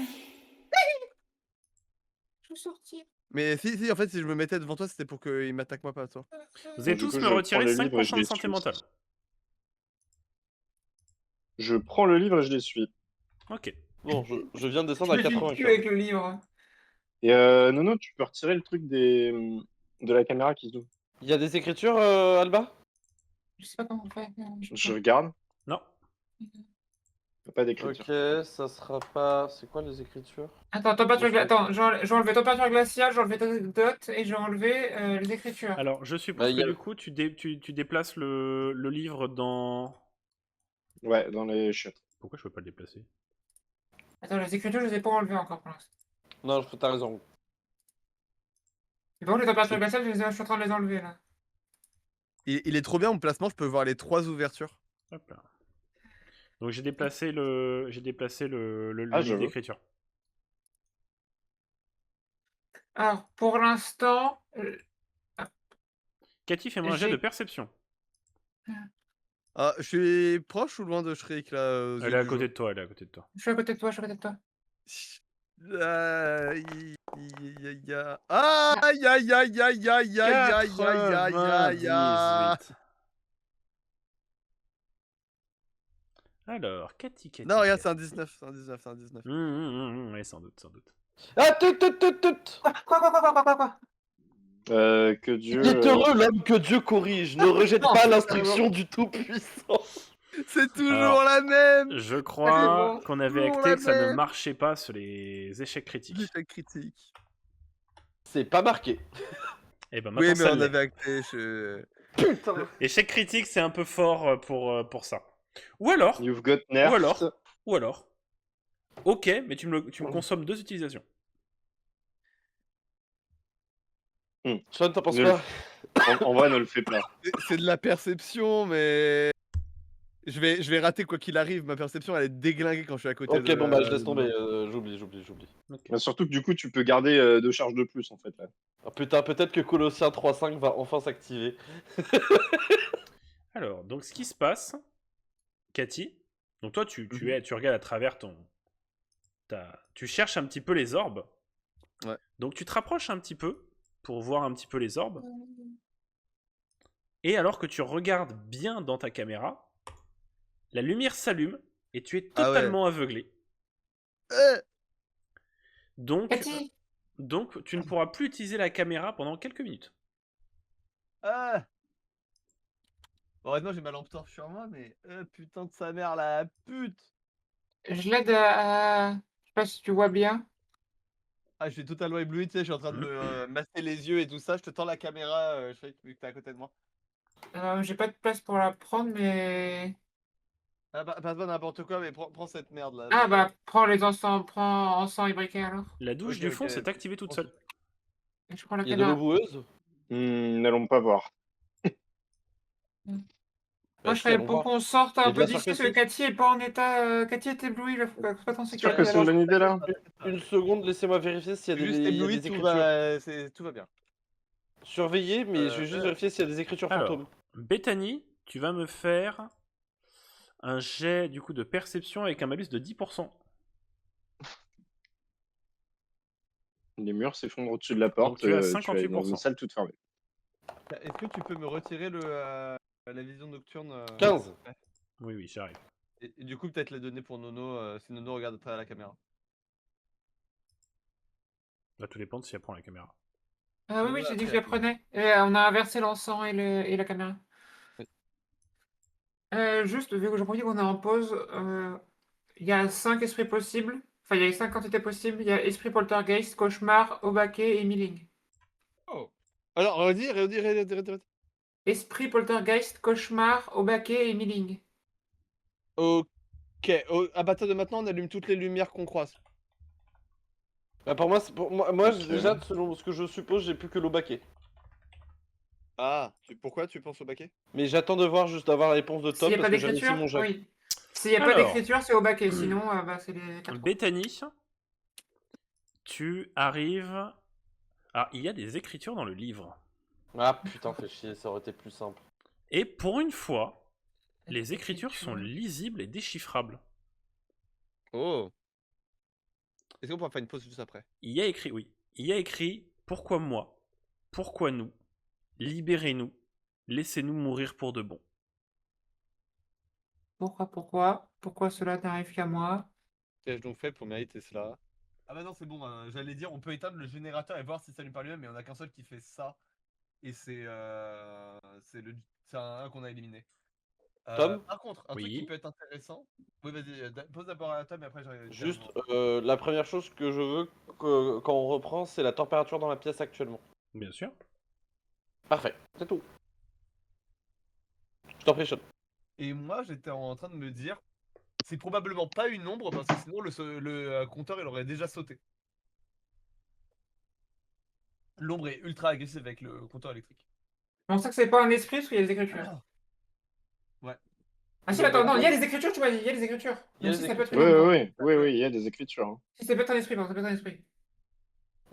veux sortir. Mais si, en fait, si je me mettais devant toi, c'était pour qu'il m'attaque moi, pas toi. Vous allez Du tous coup, me je prends retirer le 5 livre et points je de les santé suis. mentale. Je prends le livre et je les suis. Ok. Bon, je viens de Je descendre à me file le 80 cul avec le livre. Et Nono, tu peux retirer le truc de la caméra qui zoome. Il y a des écritures, Alba? Je sais pas comment on fait. Je regarde. Non. Pas d'écriture. Ok, ça sera pas. C'est quoi les écritures? Attends, attends, j'ai enlevé température glaciale, j'ai enlevé dot et j'ai enlevé les écritures. Alors, je suppose Bah, il que y a du le- coup, tu déplaces le livre dans... Ouais, dans les chiottes. Pourquoi je peux pas le déplacer? Attends, les écritures, je les ai pas enlevées encore pour l'instant. Non, t'as raison. C'est bon, les températures glaciales, je suis en train de les enlever là. Il est trop bien mon placement, je peux voir les 3 ouvertures. Hop là. Donc j'ai déplacé le Ah, livre je veux. d'écriture. Alors, pour l'instant, Cathy, fais-moi un jet J'ai- de perception. Ah, je suis proche ou loin de Shriek là aux Elle yeux est à du côté de toi, elle est à côté de toi. je suis à côté de toi, je suis à côté de toi. jour. Aïe, aïe, aïe, aïe, aïe, aïe, aïe, aïe, aïe, aïe, aïe. 98. Alors, Cathy. Non, regarde, c'est un 19, c'est un 19, c'est un 19. Ouais, sans doute, sans doute. Ah, tut. Quoi? Que Dieu. Il est heureux l'homme que Dieu corrige. Ne rejette Non, pas c'est l'instruction du Tout-Puissant. C'est toujours Alors, la même. Je crois bon. qu'on avait Toujours acté la que ça ne même. marchait pas sur les échecs critiques. L'échec critique. C'est pas marqué. Et ben Oui, maintenant, mais ça on l'est. avait acté. Putain. Échec critique, c'est un peu fort pour ça. Ou alors, You've got nerfs. ou alors, ok, mais tu me consommes 2 utilisations. Sean, t'en penses Ne le- quoi? En vrai, ne le fais pas. C'est de la perception, mais je vais rater quoi qu'il arrive. Ma perception, elle est déglinguée quand je suis à côté. Ok, bon bah je laisse tomber. J'oublie. Bah, surtout que du coup, tu peux garder 2 charges de plus en fait. Là. Ah, putain, peut-être que Colossiens 3.5 va enfin s'activer. Alors, donc ce qui se passe, Cathy, donc toi tu regardes à travers tu cherches un petit peu les orbes. Ouais. Donc tu te rapproches un petit peu pour voir un petit peu les orbes. Et alors que tu regardes bien dans ta caméra, la lumière s'allume et tu es totalement aveuglé. Donc tu ne pourras plus utiliser la caméra pendant quelques minutes. Ah. Heureusement, j'ai ma lampe torche sur moi, mais putain de sa mère, la pute. Je l'aide à... Je sais pas si tu vois bien. Ah, je suis totalement ébloui, tu sais, je suis en train de me masser les yeux et tout ça. Je te tends la caméra, je sais vu que t'es à côté de moi. J'ai pas de place pour la prendre, mais... Ah, pas n'importe quoi, mais prends cette merde là. Ah bah, prends encens et briquet alors. La douche Ok, du fond ok. s'est activée toute seule. Et je prends la Il y a de l'eau caméra. boueuse. N'allons pas voir. Moi, je Si, serais allons pour voir. qu'on sorte Il y a un de peu la d'ici parce que surface. Cathy est pas en état. Cathy est éblouie, là, faut pas être en C'est sûr sécurité. que c'est une bonne idée là? Une seconde, laissez-moi vérifier s'il y a Juste il y a ébloui, des tout écritures. tout va bien. Surveillez, mais je vais juste vérifier s'il y a des écritures fantômes. Alors, Bethany, tu vas me faire un jet du coup de perception avec un malus de 10%. Les murs s'effondrent au-dessus de la porte. tu as Tu es dans une 58%. salle toute fermée. Est-ce que tu peux me retirer la vision nocturne 15. ouais. Oui, oui, j'arrive. Et du coup, peut-être la donner pour Nono, si Nono regarde à travers la caméra. Là, tout dépend de si elle prend la caméra. Ah oui, Nono oui, a j'ai dit pris que je la la prenais. Et on a inversé l'encens et la caméra. Oui. Juste, vu que j'ai dit qu'on est en pause, il y a 5 esprits possibles. Enfin, il y a 5 quantités possibles. Il y a esprit poltergeist, cauchemar, obake et milling. Oh. Alors, redis. Esprit poltergeist, cauchemar, obake et milling. Ok. À partir de maintenant, on allume toutes les lumières qu'on croise. Bah pour moi, Ok. déjà, selon ce que je suppose, j'ai plus que l'eau baquet. Ah, pourquoi tu penses au baquet? Mais j'attends de voir juste d'avoir la réponse de S'il Tom n'y a pas parce que j'ai réussi d'écriture, mon jet. oui. S'il n'y a pas Alors. d'écriture, c'est obake. Sinon, bah, c'est les 4. Bethany, tu arrives. Ah, il y a des écritures dans le livre. Ah putain, fais chier, ça aurait été plus simple. Et pour une fois, les écritures sont lisibles et déchiffrables. Oh. Est-ce qu'on pourra faire une pause juste après? Il y a écrit, oui. Il y a écrit pourquoi moi? Pourquoi nous? Libérez-nous. Laissez-nous mourir pour de bon. Pourquoi cela n'arrive qu'à moi? Qu'ai-je donc fait pour mériter cela? Ah bah non, c'est bon, j'allais dire, on peut éteindre le générateur et voir si ça lui parle lui-même, mais on a qu'un seul qui fait ça. Et c'est un qu'on a éliminé. Tom? Par contre, un truc qui Oui. peut être intéressant. Oui, vas-y, pose d'abord à Tom et après j'arrive. Juste, la première chose que je veux quand on reprend, c'est la température dans la pièce actuellement. Bien sûr. Parfait, c'est tout. Je t'en prie, Sean. Et moi, j'étais en train de me dire, c'est probablement pas une ombre parce que sinon le compteur il aurait déjà sauté. L'ombre est ultra agressive avec le compteur électrique. On sait que c'est pas un esprit parce qu'il y a des écritures. Ouais. Ah si, Donc, attends, non, il y a moi, des écritures, tu m'as dit, il y a des écritures. Il y a Donc si des ça peut être Oui, une ombre. oui, il y a des écritures. Hein. Si ça peut être un esprit, pardon, ça peut être un esprit.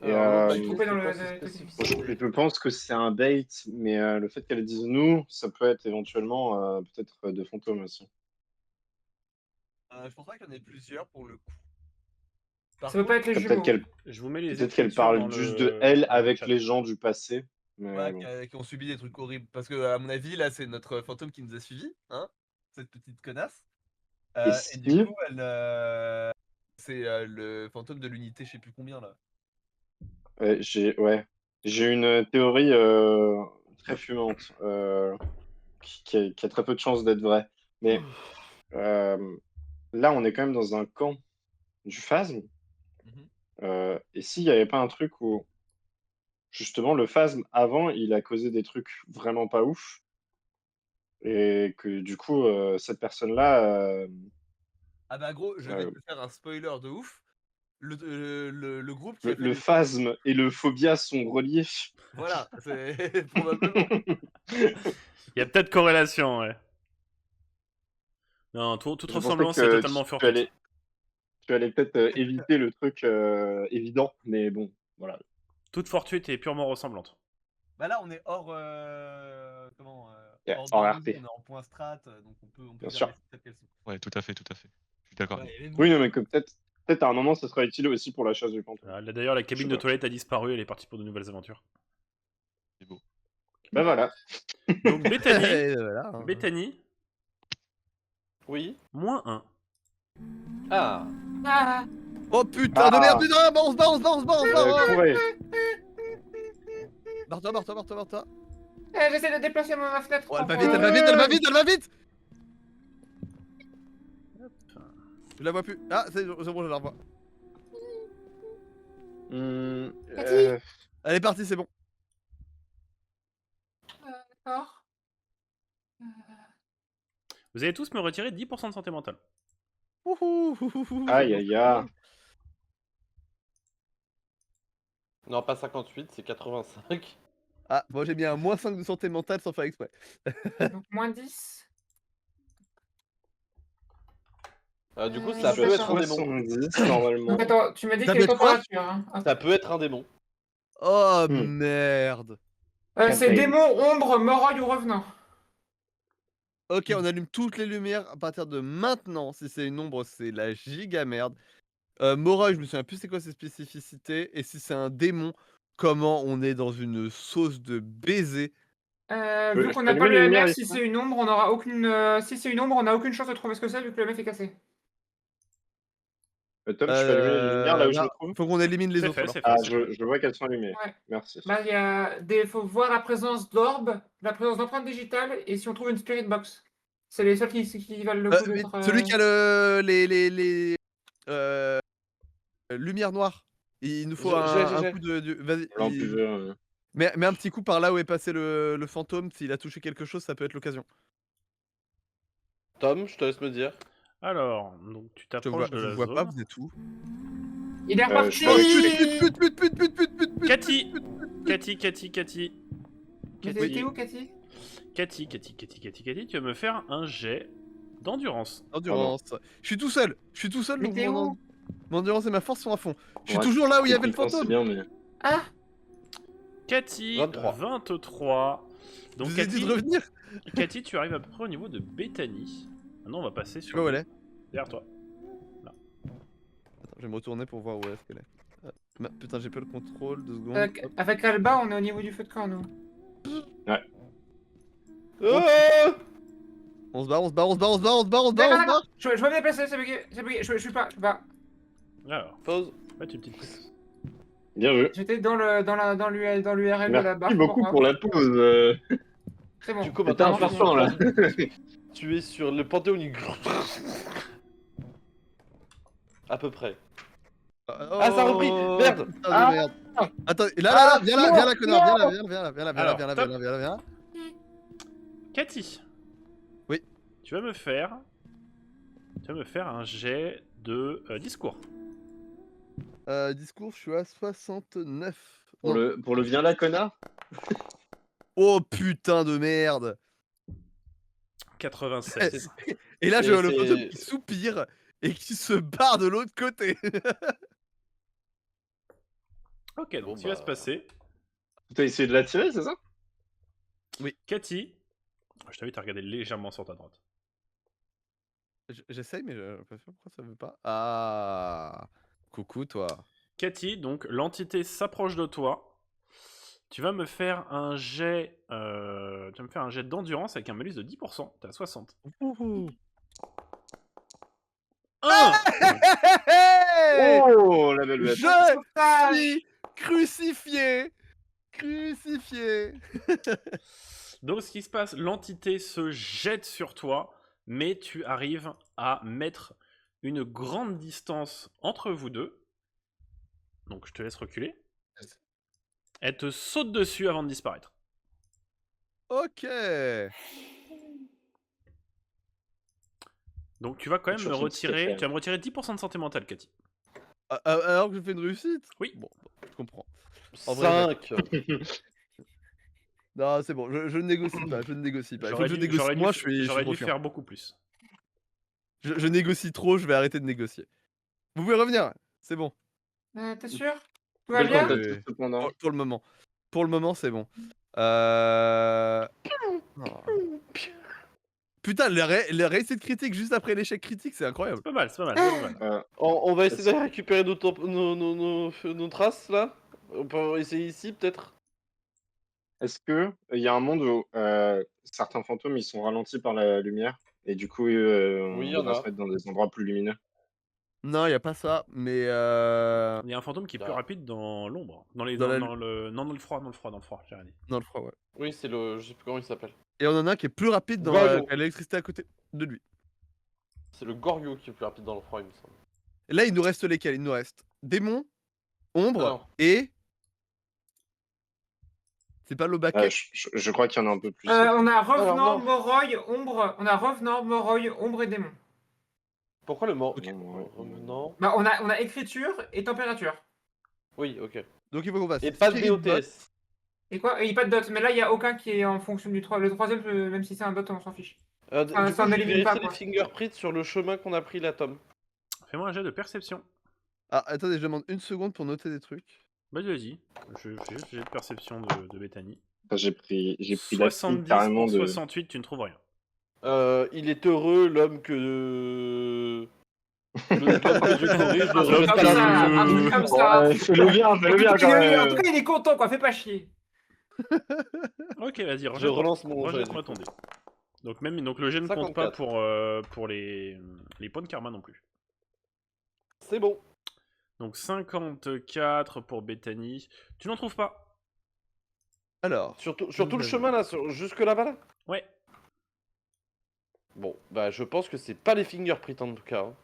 Et Alors, l'eau Je baquet, suis trompé dans c'est le- pas si le- spécifique. je pense que c'est un bait, mais le fait qu'elle dise nous, ça peut être éventuellement peut-être de fantômes aussi. Je pense pas qu'il y en ait plusieurs pour le coup. Par Ça peut pas contre, être les Peut-être jumeaux. qu'elle Je vous mets les peut-être qu'elle écritures dans parle juste de elle le avec chat. les gens du passé. Mais ouais, bon. qui ont subi des trucs horribles. Parce que, à mon avis, là, c'est notre fantôme qui nous a suivis, hein, cette petite connasse. Et Et du si coup, c'est le fantôme de l'unité, je sais plus combien là. j'ai une théorie très fumante qui a très peu de chances d'être vraie. Mais euh, là, on est quand même dans un camp du phasme. Mhm. Et s'il n'y avait pas un truc où, justement, le phasme, avant, il a causé des trucs vraiment pas ouf. Et que du coup, cette personne-là, Ah bah gros, je vais euh, te faire un spoiler de ouf. Le groupe qui a fait le les fantômes, phasme et le phobia sont reliés. voilà, c'est probablement. Il y a peut-être corrélation, ouais. Non, toute Je pensais ressemblance est que totalement tu allais, fortuite. tu allais peut-être éviter le truc évident, mais bon, voilà. Toute fortuite et purement ressemblante. Bah là, on est hors, Yeah, hors en dungeon, RP, on est en point strat, donc on peut bien dire sûr. les choses telles qu'elles sont. Ouais, tout à fait, tout à fait. Je suis d'accord. Ouais, il y a les Oui, non, monstres. mais que peut-être à un moment, ça sera utile aussi pour la chasse du fantôme. Là, d'ailleurs, la Je cabine sais de pas. toilette a disparu, elle est partie pour de nouvelles aventures. C'est beau. Ben voilà. Donc, Bethany, Et voilà, hein. Bethany, Oui. -1. Ah. Ah, Oh putain de merde, Ah, putain, on se barre. courez. Barre-toi. j'essaie de déplacer ma fenêtre. Oh, elle va pour, vite, elle va vite. Je la vois plus. Ah, c'est bon, je la revois. Cathy Elle est partie, c'est bon. D'accord. Vous allez tous me retirer 10% de santé mentale. Aïe, aïe, aïe. Non, pas 58, c'est 85. Ah, moi j'ai mis un -5 de santé mentale sans faire exprès. Donc moins 10. Du coup, Je ça suis peut à être un démon. 70 normalement. Donc attends, tu m'as dit Ça quelle peut être quoi température hein? Ah. Ça peut être un démon. Oh Hmm. merde. C'est Campagne. démon, ombre, moroï ou revenant. Ok, on allume toutes les lumières à partir de maintenant. Si c'est une ombre, c'est la giga merde. Moroi, je me souviens plus c'est quoi ses spécificités. Et si c'est un démon, comment on est dans une sauce de baiser. Vu Je qu'on peux n'a pas allumer le les lumières MR, ici, si c'est une ombre, on aura aucune. Si c'est une ombre, on n'a aucune chance de trouver ce que c'est vu que le MF est cassé. Tom, tu peux allumer les lumières là où je me trouve? Faut qu'on élimine les C'est autres fait, alors. c'est fait. Ah, c'est fait. je vois qu'elles sont allumées. Ouais. Merci. Bah, faut voir la présence d'orbes, la présence d'empreintes digitales et si on trouve une spirit box. C'est les seuls qui valent le coup Mais d'être. celui qui a les lumières noires. Il nous faut un coup de. Vas-y. L'amputeur. Mets un petit coup par là où est passé le fantôme. S'il a touché quelque chose, ça peut être l'occasion. Tom, je te laisse me dire. Alors, donc tu Je vois, t'approches de je la vous vois pas, zone. vous êtes où? Il est reparti. je vois Pute. Cathy, Mais t'es où, Cathy? Cathy, tu vas me faire un jet d'endurance. Endurance. Je suis tout seul. Mais Donc t'es où? mon endurance et ma force sont à fond. Je suis Ouais, toujours là où il y avait le techniquement, c'est fantôme. bien, mais... Ah. Cathy, 23. 23. Je Donc vous ai dit de revenir. Cathy, tu arrives à peu près au niveau de Bethany. Maintenant, on va passer Je sais sur pas où elle est. derrière toi. Attends, je vais me retourner pour voir où est-ce qu'elle est. Putain, j'ai pas le contrôle. 2 secondes. Hop. Avec Alba, on est au niveau du feu de camp, nous. On se barre. Je vais me déplacer, c'est bugué. Je suis pas. Alors, Pause. faites une petite pause. Bien vu. J'étais dans l'URL de la barre. Merci beaucoup pour la pause. C'est bon. Du coup, C'était maintenant, important là. tu es sur le Panthéon. À peu près. Ah, ça a repris. Merde. Putain de merde. Attends, là, viens là, connard. Viens là. Cathy. Oui. Tu vas me faire un jet de discours. Discours, je suis à 69. Pour le viens là, connard. Oh putain de merde. 96. Et là, je vois le C'est- fantôme qui soupire et qui se barre de l'autre côté. Ok, donc Bon, ce qui va bah. se passer, T'as essayé de l'attirer, c'est ça? Cathy, je t'invite à regarder légèrement sur ta droite. J'essaye, mais je pas sûr pourquoi ça veut pas. Ah, coucou toi. Cathy, donc l'entité s'approche de toi. Tu vas me faire un jet, d'endurance avec un malus de 10%. T'es à 60. Ouhou. 1 Oh, la belle bête. Je suis crucifié. Donc ce qui se passe, l'entité se jette sur toi, mais tu arrives à mettre une grande distance entre vous deux. Donc je te laisse reculer. Elle te saute dessus avant de disparaître. Ok. Donc tu vas quand même Je me suis en train de retirer, skipper. tu vas me retirer 10% de santé mentale, Cathy. Alors que je fais une réussite. Oui. Bon, je comprends. En vrai, 5. Non, c'est bon, je ne négocie pas, Il faut J'aurais que je dû- négocie. j'aurais dû- Moi, je suis J'aurais dû confiant. faire beaucoup plus. Je négocie trop, je vais arrêter de négocier. Vous pouvez revenir, c'est bon. T'es sûr? Tout va Belle bien? tentative, cependant. Pour le moment. Pour le moment, c'est bon. Oh. Putain, la réussite critique juste après l'échec critique, c'est incroyable. C'est pas mal, c'est pas mal. c'est pas mal. On va essayer de récupérer nos traces là. On peut essayer ici peut-être. Est-ce que il y a un monde où certains fantômes ils sont ralentis par la lumière et du coup Oui, on y en devrait a. se mettre dans des endroits plus lumineux? Non, y a pas ça, mais Il y a un fantôme qui est plus Ah. rapide dans l'ombre. Dans Dans la- le... Non, dans le froid, j'ai rien dit. dans le froid, ouais. Oui, c'est le. Je sais plus comment il s'appelle. Et on en a un qui est plus rapide dans Voyons. l'électricité à côté de lui. C'est le Goryo qui est plus rapide dans le froid, il me semble. Et là, il nous reste lesquels? Il nous reste démon, ombre Alors. et C'est pas l'Obake? Je crois qu'il y en a un peu plus. On a Alors, Revenant, non. Moroi, Ombre. On a Revenant, Moroi, Ombre et Démon. Pourquoi le mot Ok. Non. Bah, on a écriture et température. Oui, ok. Donc il faut qu'on fasse Et pas de Spirit Box. BOTS. Et quoi? Et il n'y a pas de dot. Mais là, il n'y a aucun qui est en fonction du 3. Le troisième, même si c'est un dot, on s'en fiche. Du ça coup, en je vais élimine pas, vérifier les quoi. fingerprints sur le chemin qu'on a pris là, Tom. Fais-moi un jet de perception. Ah, attendez, je demande une seconde pour noter des trucs. Vas-y. Je fais juste un jet de perception de Bethany. J'ai pris la fille 70 carrément pour de. 68, tu ne trouves rien. Il est heureux, l'homme que... l'homme que Dieu corrige, Un truc comme ça, un truc comme ça. Ouais, fais-le bien En tout quand cas, même. en tout cas, il est content, quoi. Fais pas chier. Ok, vas-y, Je relance mon jet. rejette-moi ton dé. Donc le jet ne compte pas 54. pour les points de karma non plus. C'est bon. Donc 54 pour Bethany. Tu n'en trouves pas. Alors, Sur tout le chemin là, jusque là-bas là. Ouais. Bon, bah je pense que c'est pas les fingerprints en tout cas. Hein.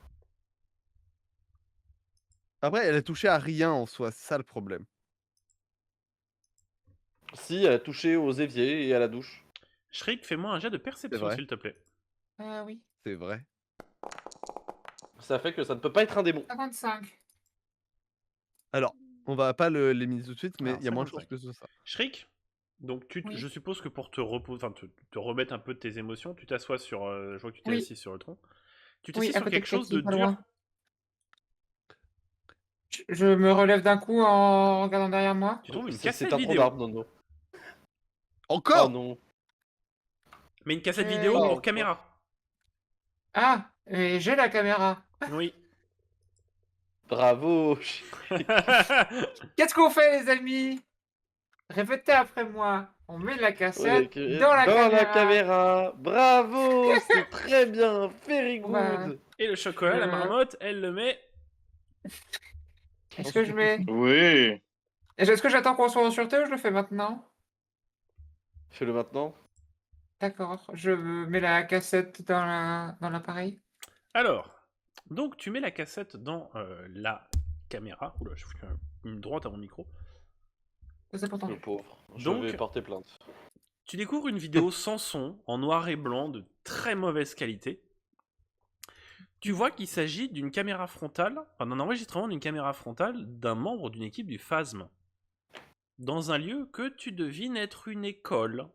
après, elle a touché à rien en soi, c'est ça le problème. Si, elle a touché aux éviers et à la douche. Shriek, fais-moi un jet de perception, vrai. s'il te plaît. Oui. C'est vrai. Ça fait que ça ne peut pas être un démon. 55. Alors, on va pas les miser tout de suite, mais Alors, il y a moins de chances 55. que ce soit ça. Shriek, donc Oui. je suppose que pour te reposer, enfin te remettre un peu de tes émotions, tu t'assois sur, je vois que tu t'es Oui. assis sur le tronc. Tu Oui, t'assis à sur côté quelque de chose Cathy, de pas dur. loin. Je me relève d'un coup en regardant derrière moi. Tu trouves une C'est cassette un tronc vidéo. d'arbre, Nono. Encore Oh non. Mais une cassette vidéo Oh, pour quoi. caméra. Ah, et j'ai la caméra. Oui. Bravo. Qu'est-ce qu'on fait, les amis? Répétez après moi. On met la cassette Ouais, dans la caméra. la caméra. Bravo, c'est très bien. Very Bah, good. Et le chocolat, la Je- marmotte, elle le met. Est-ce que je mets... Oui. Est-ce que j'attends qu'on soit en sûreté ou je le fais maintenant? Fais-le maintenant. D'accord, je mets la cassette dans l'appareil. Alors, donc tu mets la cassette dans la caméra. Oula, je fous une droite à mon micro. C'est important. Le pauvre. Je Donc- vais porter plainte. Tu découvres une vidéo sans son, en noir et blanc, de très mauvaise qualité. Tu vois qu'il s'agit d'une caméra frontale, enfin d'un enregistrement d'une caméra frontale d'un membre d'une équipe du Phasm. Dans un lieu que tu devines être une école.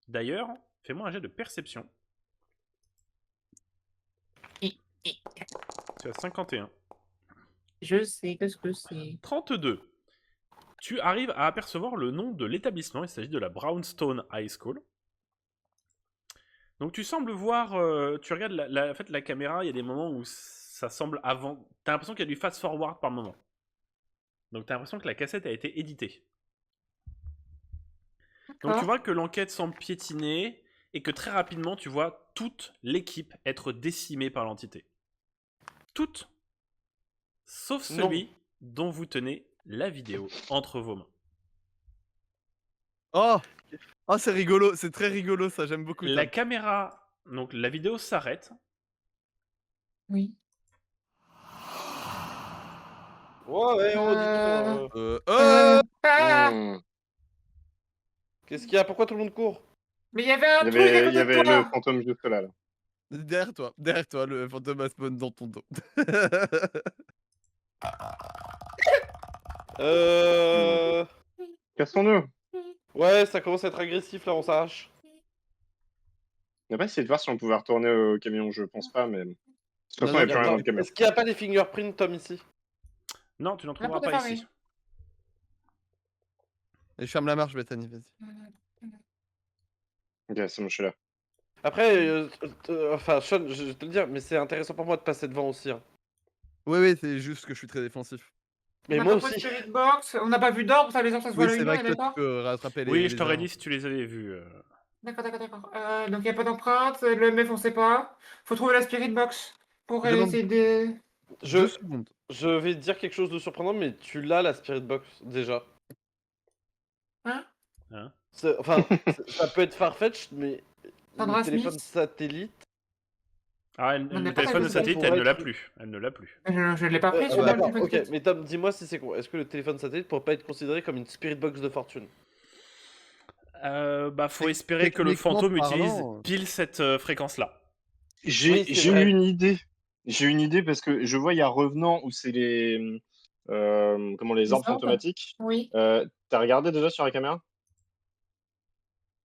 D'ailleurs, fais-moi un jet de perception. Tu as 51. Je sais ce que c'est. 32. Tu arrives à apercevoir le nom de l'établissement, il s'agit de la Brownstone High School. Donc tu sembles voir, tu regardes en fait, la caméra, il y a des moments où ça semble avant. T'as l'impression qu'il y a du fast-forward par moment. Donc t'as l'impression que la cassette a été éditée. Donc tu vois que l'enquête semble piétiner et que très rapidement tu vois toute l'équipe être décimée par l'entité. Toute, sauf celui dont vous tenez la vidéo entre vos mains. Oh, oh c'est rigolo, c'est très rigolo ça, j'aime beaucoup. La Tom. caméra, donc la vidéo s'arrête. Oui. Ouais, redis-nous. Ah Hmm. Qu'est-ce qu'il y a? Pourquoi tout le monde court? Mais il y avait un Il y truc à avait, côté il y avait de toi. le fantôme juste là. Derrière toi, le fantôme a spawn dans ton dos. Cassons-nous. Ouais, ça commence à être agressif là, on s'arrache. On n'a pas essayé de voir si on pouvait retourner au camion, je pense pas, mais. De toute façon, Non, il n'y a plus rien dans le camion. Est-ce qu'il n'y a pas les fingerprints, Tom, ici? Non, tu n'en trouveras N'importe pas quoi, ici. Et je ferme la marche, Bethany, vas-y. Ok, c'est bon, je suis là. Après, enfin, Sean, je vais te le dire, mais c'est intéressant pour moi de passer devant aussi. Hein. Oui, c'est juste que je suis très défensif. Mais On moi n'a pas de aussi. spirit box, on n'a pas vu d'orbe, ça les orbes ça se voit Oui, à c'est l'œil nu, vrai on est que toi, d'accord? tu peux rattraper les. Oui, je t'aurais erreurs. dit si tu les avais vus. D'accord. Donc il n'y a pas d'empreinte, le MF on sait pas. Faut trouver la spirit box pour Je demande- essayer de... 2 secondes. Je vais te dire quelque chose de surprenant, mais tu l'as la Spirit Box déjà. Hein? Enfin, ça peut être farfetch, mais Sandra le téléphone Smith satellite. Ah, On n'a le pas téléphone de la satellite, pourrait elle ne l'a être- plus. Elle ne l'a plus. Je l'ai pas pris celui-là, le D'accord, téléphone ok, satellite. mais Tom, dis-moi si c'est con. Est-ce que le téléphone satellite pourrait pas être considéré comme une Spirit Box de fortune? Bah, faut espérer que le Techniquement fantôme utilise parlant, pile cette fréquence-là. Oui, c'est J'ai vrai. eu une idée. J'ai une idée parce que je vois, il y a Revenant où c'est les, comment, les Les orbes orbes? fantomatiques. Oui. T'as regardé déjà sur la caméra?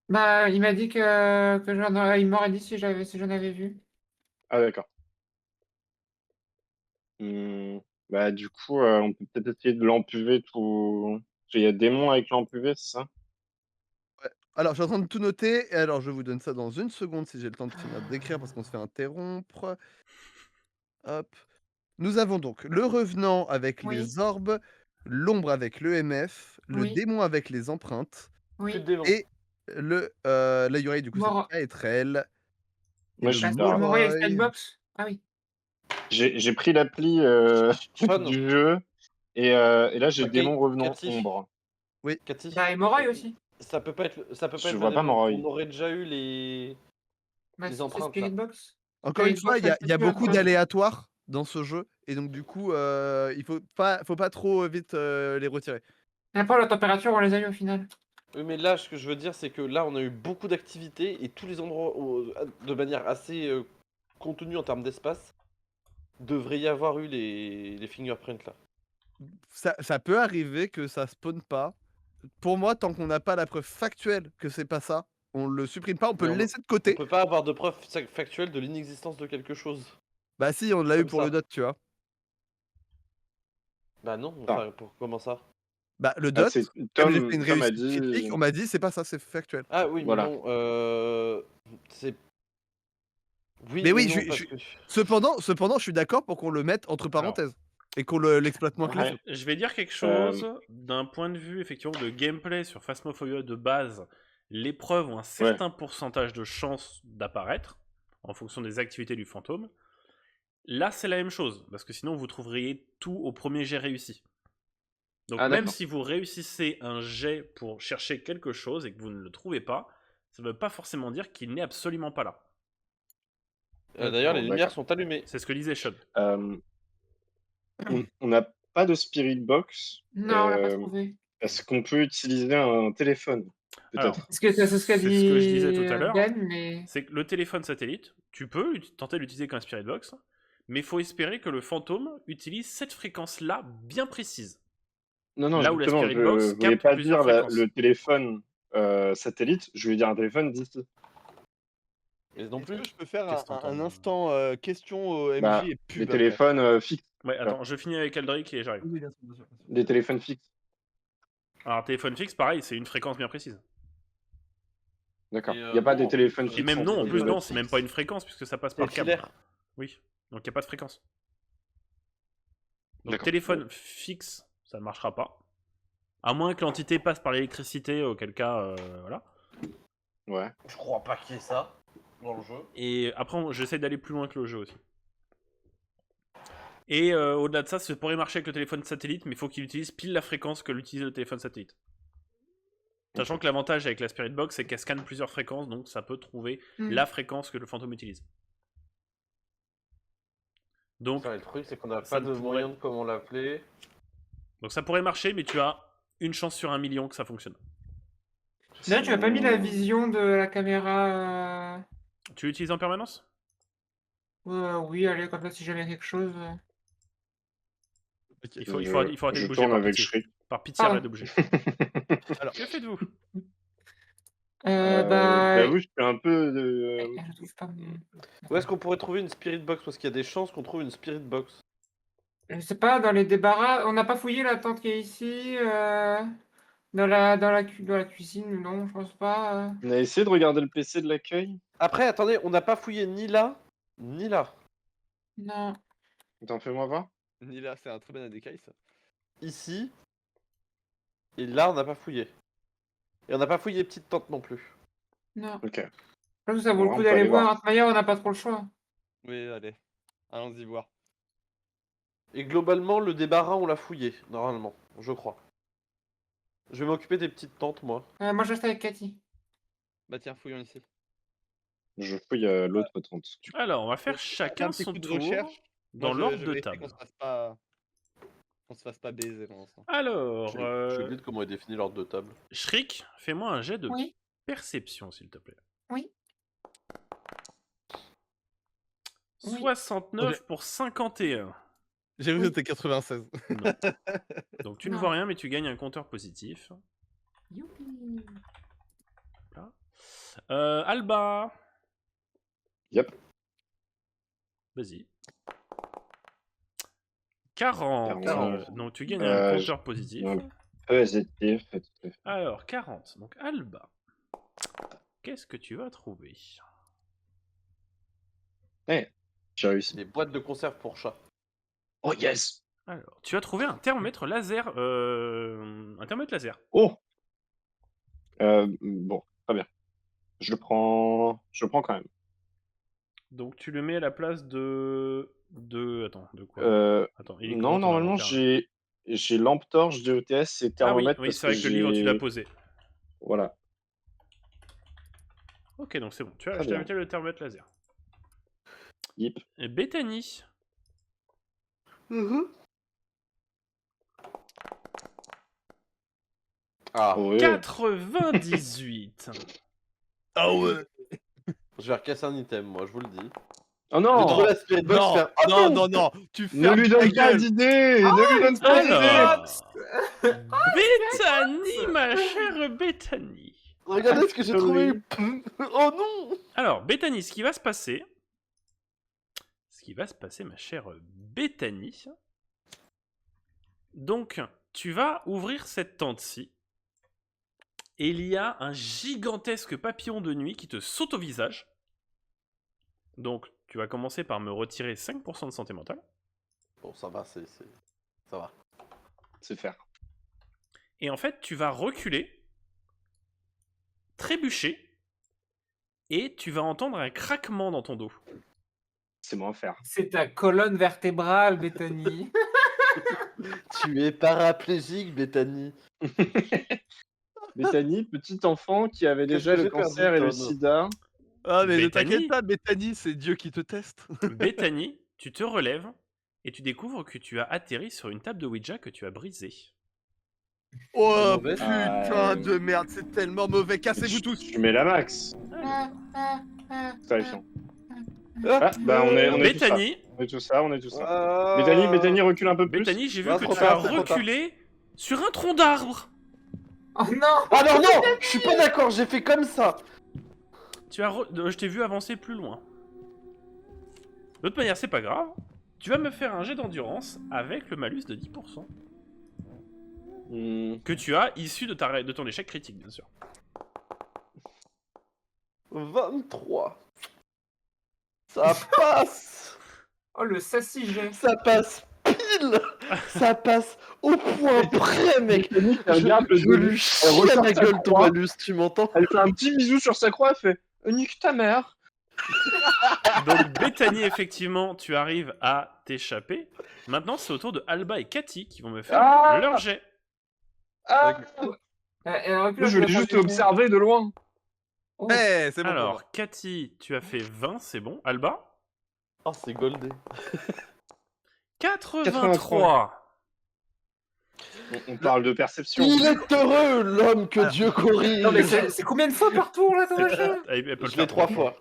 Bah, il m'a dit il m'aurait dit si j'en avais vu. Ah, d'accord. Bah, du coup, on peut peut-être essayer de l'empuver tout. Il y a démon avec l'empuver, c'est ça? ouais. Alors, je suis en train de tout noter. Et alors, je vous donne ça dans une seconde si j'ai le temps de finir d'écrire parce qu'on se fait interrompre. Hop. Nous avons donc le revenant avec Oui, les orbes, l'ombre avec l'EMF, le oui, démon avec les empreintes Plus de oui. démons. et la Yurei, du coup, c'est Moro... Kaetrel. Et Moi, le je Bah, suis c'est Moro avec Moroi. Box. Ah oui. J'ai pris l'appli Fun. du jeu et là, j'ai Ok, démon revenant Cathy. ombre. Oui. Cathy. Bah, et Moroy aussi. Ça peut pas être, ça peut pas Je être le vois pas démon. Moroi. On aurait déjà eu les Bah, c'est empreintes Spirit là. Box. Encore une Spirit fois, Box, il y a, ça il y a peut beaucoup être- d'aléatoires dans ce jeu. Et donc, du coup, il faut pas trop vite les retirer. N'importe la température, on les a eu au final. Oui, mais là, ce que je veux dire, c'est que là, on a eu beaucoup d'activités et tous les endroits, de manière assez contenue en termes d'espace, devrait y avoir eu les fingerprints là. Ça peut arriver que ça spawn pas. Pour moi, tant qu'on n'a pas la preuve factuelle que c'est pas ça, on le supprime pas, on peut Mais le laisser de on côté. peut pas avoir de preuves factuelles de l'inexistence de quelque chose. Bah si, on l'a eu Comme pour ça. le dot, tu vois. Bah non, Ah. enfin, comment ça? Bah le Ah, dot, c'est comme j'ai fait une Tom a réussite critique, dit. on m'a dit c'est pas ça, c'est factuel. Ah oui, mais Voilà. bon, c'est... Oui, Mais mais oui, non, parce que... cependant, je suis d'accord pour qu'on le mette entre parenthèses. Et qu'on l'exploite moins que les Ouais. autres. Je vais dire quelque chose, d'un point de vue effectivement de gameplay sur Phasmophobia de base, les preuves ont un certain pourcentage de chances d'apparaître, en fonction des activités du fantôme. Là, c'est la même chose, parce que sinon vous trouveriez tout au premier jet réussi. Donc Ah, même d'accord. si vous réussissez un jet pour chercher quelque chose et que vous ne le trouvez pas, ça ne veut pas forcément dire qu'il n'est absolument pas là. D'ailleurs, les Bon, lumières d'accord. sont allumées. C'est ce que disait Sean. On n'a pas de Spirit Box. Non, on l'a pas trouvé. Est-ce qu'on peut utiliser un téléphone? Alors, Peut-être. Parce que c'est ce qu'a c'est dit ce que je disais tout à l'heure. Ben, mais... C'est que le téléphone satellite, tu peux tenter de l'utiliser comme un Spirit Box, mais il faut espérer que le fantôme utilise cette fréquence-là bien précise. Non, non, Là où la justement, Spirit je Box voulais capte pas plusieurs dire fréquences. le téléphone satellite, je voulais dire un téléphone d'ici. Mais non Est-ce plus. que je peux faire Qu'est-ce que t'entends un instant question au MJ Bah, et les pub après. téléphones fixes. Ouais, attends, je finis avec Eldrick et j'arrive. Oui, bien sûr, bien sûr. Des téléphones fixes. Alors, téléphone fixe, pareil, c'est une fréquence bien précise. D'accord. Et, Il n'y a pas non, des téléphones Et fixes. même non, en plus, téléphone non, c'est même fixe. pas une fréquence puisque ça passe C'est par le câble. filaire. Oui, donc il n'y a pas de fréquence. Donc D'accord. téléphone fixe, ça ne marchera pas. À moins que l'entité passe par l'électricité, auquel cas, voilà. Ouais. Je crois pas qu'il y ait ça dans le jeu. Et après, j'essaie d'aller plus loin que le jeu aussi. Et au-delà de ça, ça pourrait marcher avec le téléphone satellite, mais il faut qu'il utilise pile la fréquence que l'utilise le téléphone satellite. Sachant que l'avantage avec la Spirit Box, c'est qu'elle scanne plusieurs fréquences, donc ça peut trouver la fréquence que le fantôme utilise. Donc, Putain, le truc, c'est qu'on n'a ça pas ne de moyen de comment l'appeler. donc ça pourrait marcher, mais tu as une chance sur 1 million que ça fonctionne. Là, tu as pas mis la vision de la caméra... Tu l'utilises en permanence? Oui, allez, comme ça, si jamais quelque chose... Il faut arrêter de bouger tourne par avec pitié. Shriek. Par pitié, Pardon. arrête de bouger. Alors, Que faites-vous? Bah... J'avoue, je suis un peu. Je trouve pas... Où est-ce qu'on pourrait trouver une Spirit Box? Parce qu'il y a des chances qu'on trouve une Spirit Box. Je sais pas, dans les débarras... On n'a pas fouillé la tente qui est ici dans la cuisine, non, je pense pas. On a essayé de regarder le PC de l'accueil. Après, attendez, on n'a pas fouillé ni là, ni là. Non. Attends, fais-moi voir. Nila, c'est un très bon ADK, ça. Ici. Et là, on n'a pas fouillé. Et on n'a pas fouillé petite tente non plus. Non. Ok. Je pense que ça vaut Ouais, le on coup peut d'aller aller voir. voir. De toute manière, on n'a pas trop le choix. Oui, allez. Allons-y voir. Et globalement, le débarras, on l'a fouillé, normalement, je crois. Je vais m'occuper des petites tentes, moi. Moi, je reste avec Cathy. Bah tiens, fouillons ici. Je fouille l'autre tente. Alors, on va faire Donc, chacun un petit son coup de tour recherche. dans Moi, l'ordre je de vais essayer table. qu'on se fasse pas baiser pendant ça. Alors, J'ai oublié de comment est défini l'ordre de table. Shriek, fais-moi un jet de Oui. perception, s'il te plaît. Oui. Oui. 69 pour 51. J'ai vu que Oui. c'était 96. Non. Donc tu ne Non. vois rien, mais tu gagnes un compteur positif. Youpi. Alba. Yep. Vas-y. 40. 40. Donc tu gagnes un Euh, compteur positif. ouais. Positif, tout à fait. Alors, 40. Donc Alba. Qu'est-ce que tu vas trouver? J'ai réussi. Des boîtes de conserve pour chat. Oh yes! Alors, tu as trouvé un thermomètre laser. Un thermomètre laser. Oh! Bon, très bien. Je le prends quand même. Donc tu le mets à la place de... Attends, de quoi? Attends, il est comment Non, ton normalement, inventaire, là j'ai lampe torche, DOTS et Ah oui, thermomètre oui, parce c'est vrai que le livre, tu l'as posé. Voilà. Ok, donc c'est bon. Tu as Très acheté bien. le thermomètre laser. Yep. Et Bethany. Ah, Ouais. 98. Ah ouais. je vais recasser un item, moi, je vous le dis. Oh Le non! troll à Spirit Box Non, faire... Ah non, non, non, tu Ne fermes lui ta donne pas gueule. d'idée! Ne lui donne pas d'idée! Alors, Bethany, ma chère Bethany. Regardez ce que j'ai trouvé. Oh non. Alors, Bethany, ce qui va se passer, ma chère Bethany, donc, tu vas ouvrir cette tente-ci, et il y a un gigantesque papillon de nuit qui te saute au visage. Donc, tu vas commencer par me retirer 5% de santé mentale. Bon, ça va, ça va. C'est faire. Et en fait, tu vas reculer, trébucher, et tu vas entendre un craquement dans ton dos. C'est moins faire. C'est ta colonne vertébrale, Bethany. Tu es paraplégique, Bethany. Bethany, petit enfant qui avait Qu'est-ce déjà que le j'ai perdu, cancer et le Tom sida. Ah, mais ne Bethany. t'inquiète pas, Bethany, c'est Dieu qui te teste. Bethany, tu te relèves, et tu découvres que tu as atterri sur une table de Ouija que tu as brisée. Oh Mauvaise. putain de merde, c'est tellement mauvais, cassez-vous tous. Tu mets la max. Terrifiant. Ah, Ah, bah on est tout ça. Bethany, On est tout ça, on est tout ça. Ah. Bethany recule un peu plus. Bethany, j'ai vu Ah, que trop tu tard, as c'est trop tard. reculé sur un tronc d'arbre. Oh non! Ah non, non, je suis pas d'accord, j'ai fait comme ça. Je t'ai vu avancer plus loin. De toute manière, c'est pas grave. Tu vas me faire un jet d'endurance avec le malus de 10% que tu as issu de ton échec critique, bien sûr. 23. Ça passe. Oh, le sassy jet. Ça passe pile. Ça passe au point près, mec. regarde le Je début. lui Elle chie à ressort la sa gueule ton croix. malus, tu m'entends? Elle fait un petit bisou sur sa croix, elle fait nique ta mère. Donc, Bethany, effectivement, tu arrives à t'échapper. Maintenant, c'est au tour de Alba et Cathy qui vont me faire leur jet. Ah, Elle aurait pu moi, je la l'ai faire juste péter. observé de loin. Oh. Eh, c'est bon. Alors, Cathy, tu as fait 20, c'est bon. Alba? Oh, c'est goldé. 83. On parle de perception. Il est heureux, l'homme que Dieu corrige. Non, mais c'est combien de fois par tour là, ton machin? Elle peut le Je faire l'ai 3 fois.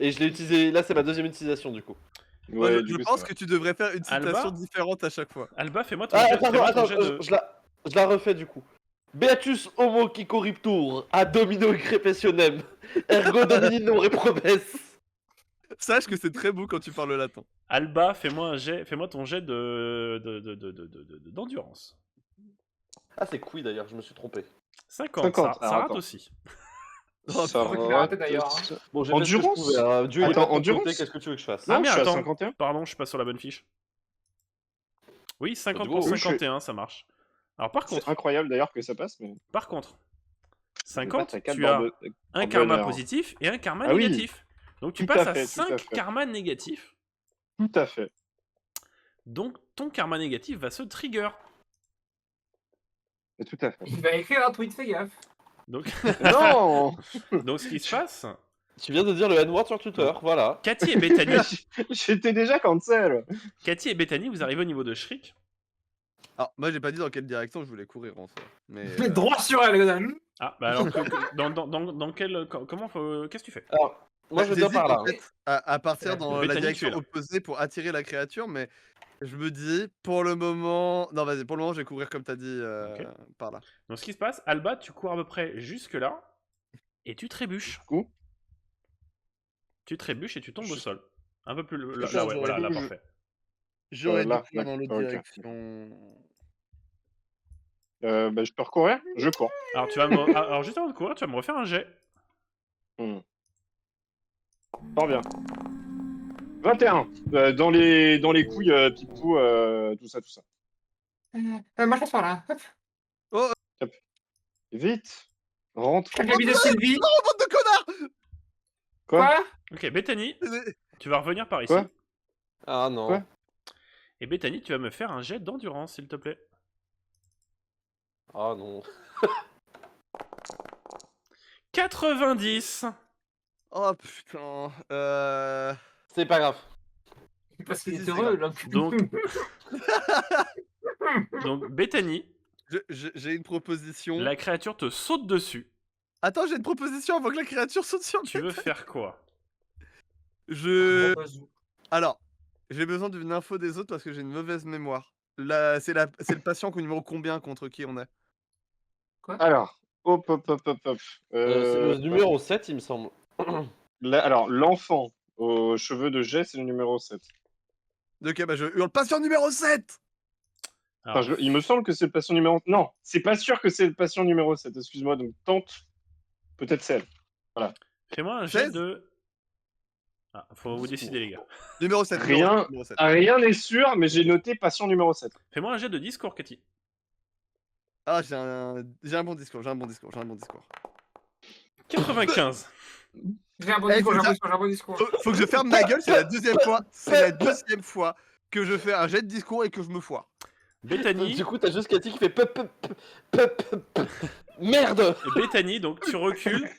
Et je l'ai utilisé, là c'est ma deuxième utilisation du coup. Moi, Ouais, je du coup, pense ça que tu devrais faire une Alba citation différente à chaque fois. Alba, fais-moi ton Ah, jet, attends, fais-moi ton attends, jet de... je la refais du coup. Beatus homo quicoriptur, ad domino crepationem, ergo domini non reprobes. Sache que c'est très beau quand tu parles latin. Alba, fais-moi ton jet d'endurance. Ah, c'est couille d'ailleurs, je me suis trompé. 50, 50, ça alors, rate attends. aussi. Ça crois qu'il a raté, d'ailleurs, hein. Bon, j'ai fait ce que je Endurance pouvais, hein. Dieu il est Attends, pas de ton endurance côté, qu'est-ce que tu veux que je fasse? Non, Ah, mais je suis attends. à 51. Pardon, je suis pas sur la bonne fiche. Oui, 50 du pour coup, oui, 51, ça marche. Alors par C'est contre, incroyable d'ailleurs que ça passe, mais. 50, t'as quatre tu as barres de- un en karma bonheur. positif et un karma Ah oui. négatif. Donc tu Tout passes à à fait, tout 5 à fait. karmas négatifs. Tout à fait. Donc ton karma négatif va se trigger. Tout à fait. Il va écrire un tweet, fais gaffe. Donc, Non. donc ce qui se passe, Tu viens de dire le N-word sur Twitter, voilà. Cathy et Bethany, J'étais déjà cancel. Cathy et Bethany, vous arrivez au niveau de Shriek. Alors, moi, j'ai pas dit dans quelle direction je voulais courir en soi. Mais, Mais droit sur elle, Godal. Ah, bah alors, dans quel. Qu'est-ce que tu fais? Alors, moi je veux bien j'hésite par là. en fait à partir dans la Bethany, tu es direction là. opposée pour attirer la créature, mais je me dis, pour le moment... Non, vas-y, pour le moment, je vais couvrir comme t'as dit Ok. par là. Donc, ce qui se passe, Alba, tu cours à peu près jusque-là, et tu trébuches. Du coup, Tu trébuches et tu tombes au Je- sol. Un peu plus. Là, Ça, ouais, j'aurais voilà, là, dû- parfait. J'aurais dû là, courir dans l'autre ok. direction. Bah, je peux recourir? Je cours. Alors, alors, juste avant de courir, tu vas me refaire un jet. Fort bien. 21. Dans les couilles, Pipou, tout ça. Moi, je passe par là. Hop. Vite. Rentre. Chaque habit de Sylvie. Oh, bande de connards! Quoi? Ok, Bethany, tu vas revenir par ici. Quoi? Ah non. Quoi? Et Bethany, tu vas me faire un jet d'endurance, s'il te plaît. Ah non. 90. Oh putain. C'est pas grave. Parce qu'il Si, est c'est heureux, là. Donc, Bethany, J'ai une proposition. la créature te saute dessus. Attends, j'ai une proposition avant que la créature saute sur Tu veux faire quoi? Je... Alors, j'ai besoin d'une info des autres parce que j'ai une mauvaise mémoire. Là, c'est le patient numéro combien contre qui on est? Alors, hop. C'est le numéro 7, il me semble. Alors, l'enfant aux cheveux de jet, c'est le numéro 7. Ok, bah je hurle patient numéro 7! Alors, Enfin, il me semble que c'est le patient numéro... Non, c'est pas sûr que c'est le patient numéro 7, excuse-moi, donc tente. Peut-être c'est elle. fais-moi un jet 16. de... Ah, faut vous décider, les gars. Numéro 7. Rien. Numéro 7. Rien n'est sûr, mais j'ai noté patient numéro 7. Fais-moi un jet de discours, Cathy. Ah, j'ai un bon discours, 95. J'ai un bon Eh, discours, c'est j'ai ça. un bon discours. Faut que je ferme ma gueule, c'est la deuxième fois. C'est la deuxième fois que je fais un jet de discours et que je me foire. Bethany, Du coup, t'as juste Cathy qui fait Merde. Bethany, donc tu recules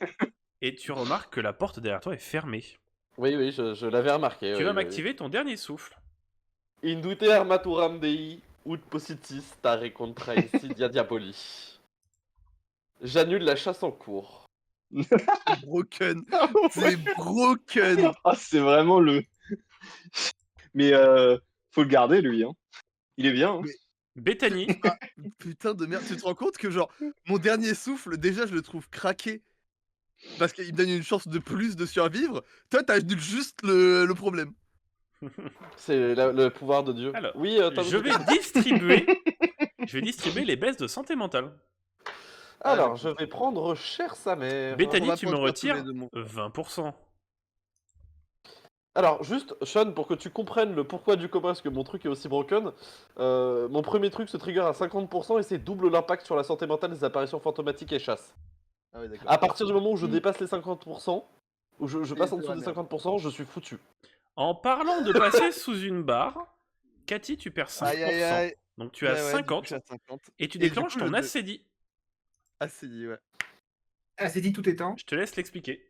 et tu remarques que la porte derrière toi est fermée. Oui, je l'avais remarqué. Tu vas m'activer ton dernier souffle. Indute armaturam dei ut positis tare contra insidia diaboli. J'annule la chasse en cours. Broken. C'est broken. Ah, c'est vraiment le... Mais faut le garder, lui. Hein. Il est bien. Hein. Bethany, Putain de merde. Tu te rends compte que genre, mon dernier souffle, déjà, je le trouve craqué. Parce qu'il me donne une chance de plus de survivre. Toi, t'annules juste le problème. C'est le pouvoir de Dieu. Alors, oui, je vais distribuer les baisses de santé mentale. Alors, je vais prendre cher sa mère. Bethany, va tu me prendre retires de mon- 20%. Alors, juste, Sean, pour que tu comprennes le pourquoi du comment est-ce que mon truc est aussi broken, mon premier truc se trigger à 50% et c'est double l'impact sur la santé mentale des apparitions fantomatiques et chasse. Ah oui, d'accord. À partir du moment où je dépasse les 50%, ou je passe en c'est dessous la des merde. 50%, je suis foutu. En parlant de passer sous une barre, Cathy, tu perds 5%. Aïe. Donc tu as Ouais, 50 du coup, je suis à 50. et tu Et du déclenches coup, ton le- acédie. Ah, c'est dit, ouais. Ah, c'est dit tout étant. Je te laisse l'expliquer.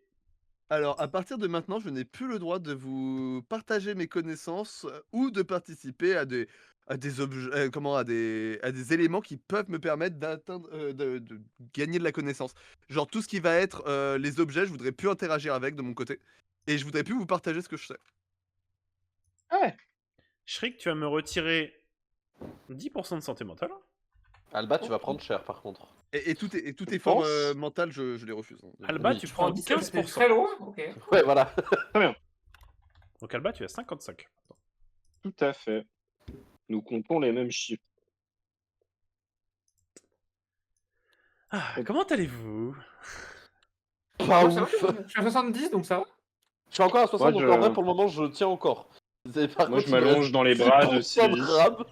Alors, à partir de maintenant, je n'ai plus le droit de vous partager mes connaissances ou de participer à des objets, à des éléments qui peuvent me permettre d'atteindre, de gagner de la connaissance. Genre tout ce qui va être les objets, je voudrais plus interagir avec de mon côté, et je voudrais plus vous partager ce que je sais. Ouais. Shriek, tu vas me retirer 10% de santé mentale. Alba, tu vas prendre cher par contre. Et toutes tes Je formes pense. mentales, je les refuse. Hein. Alba, Oui. tu prends 17, c'était 15%. très loin. Ok. Ouais, voilà. Donc Alba, tu as 55. Tout à fait. Nous comptons les mêmes chiffres. Ah, comment allez-vous? Pas Moi, ça va, ouf. je suis à 70, donc ça va. Je suis encore à 60, Moi, donc je- en vrai, pour le moment, je tiens encore. Par Moi, contre, je m'allonge dans les bras de 10% de Sylvie. rab.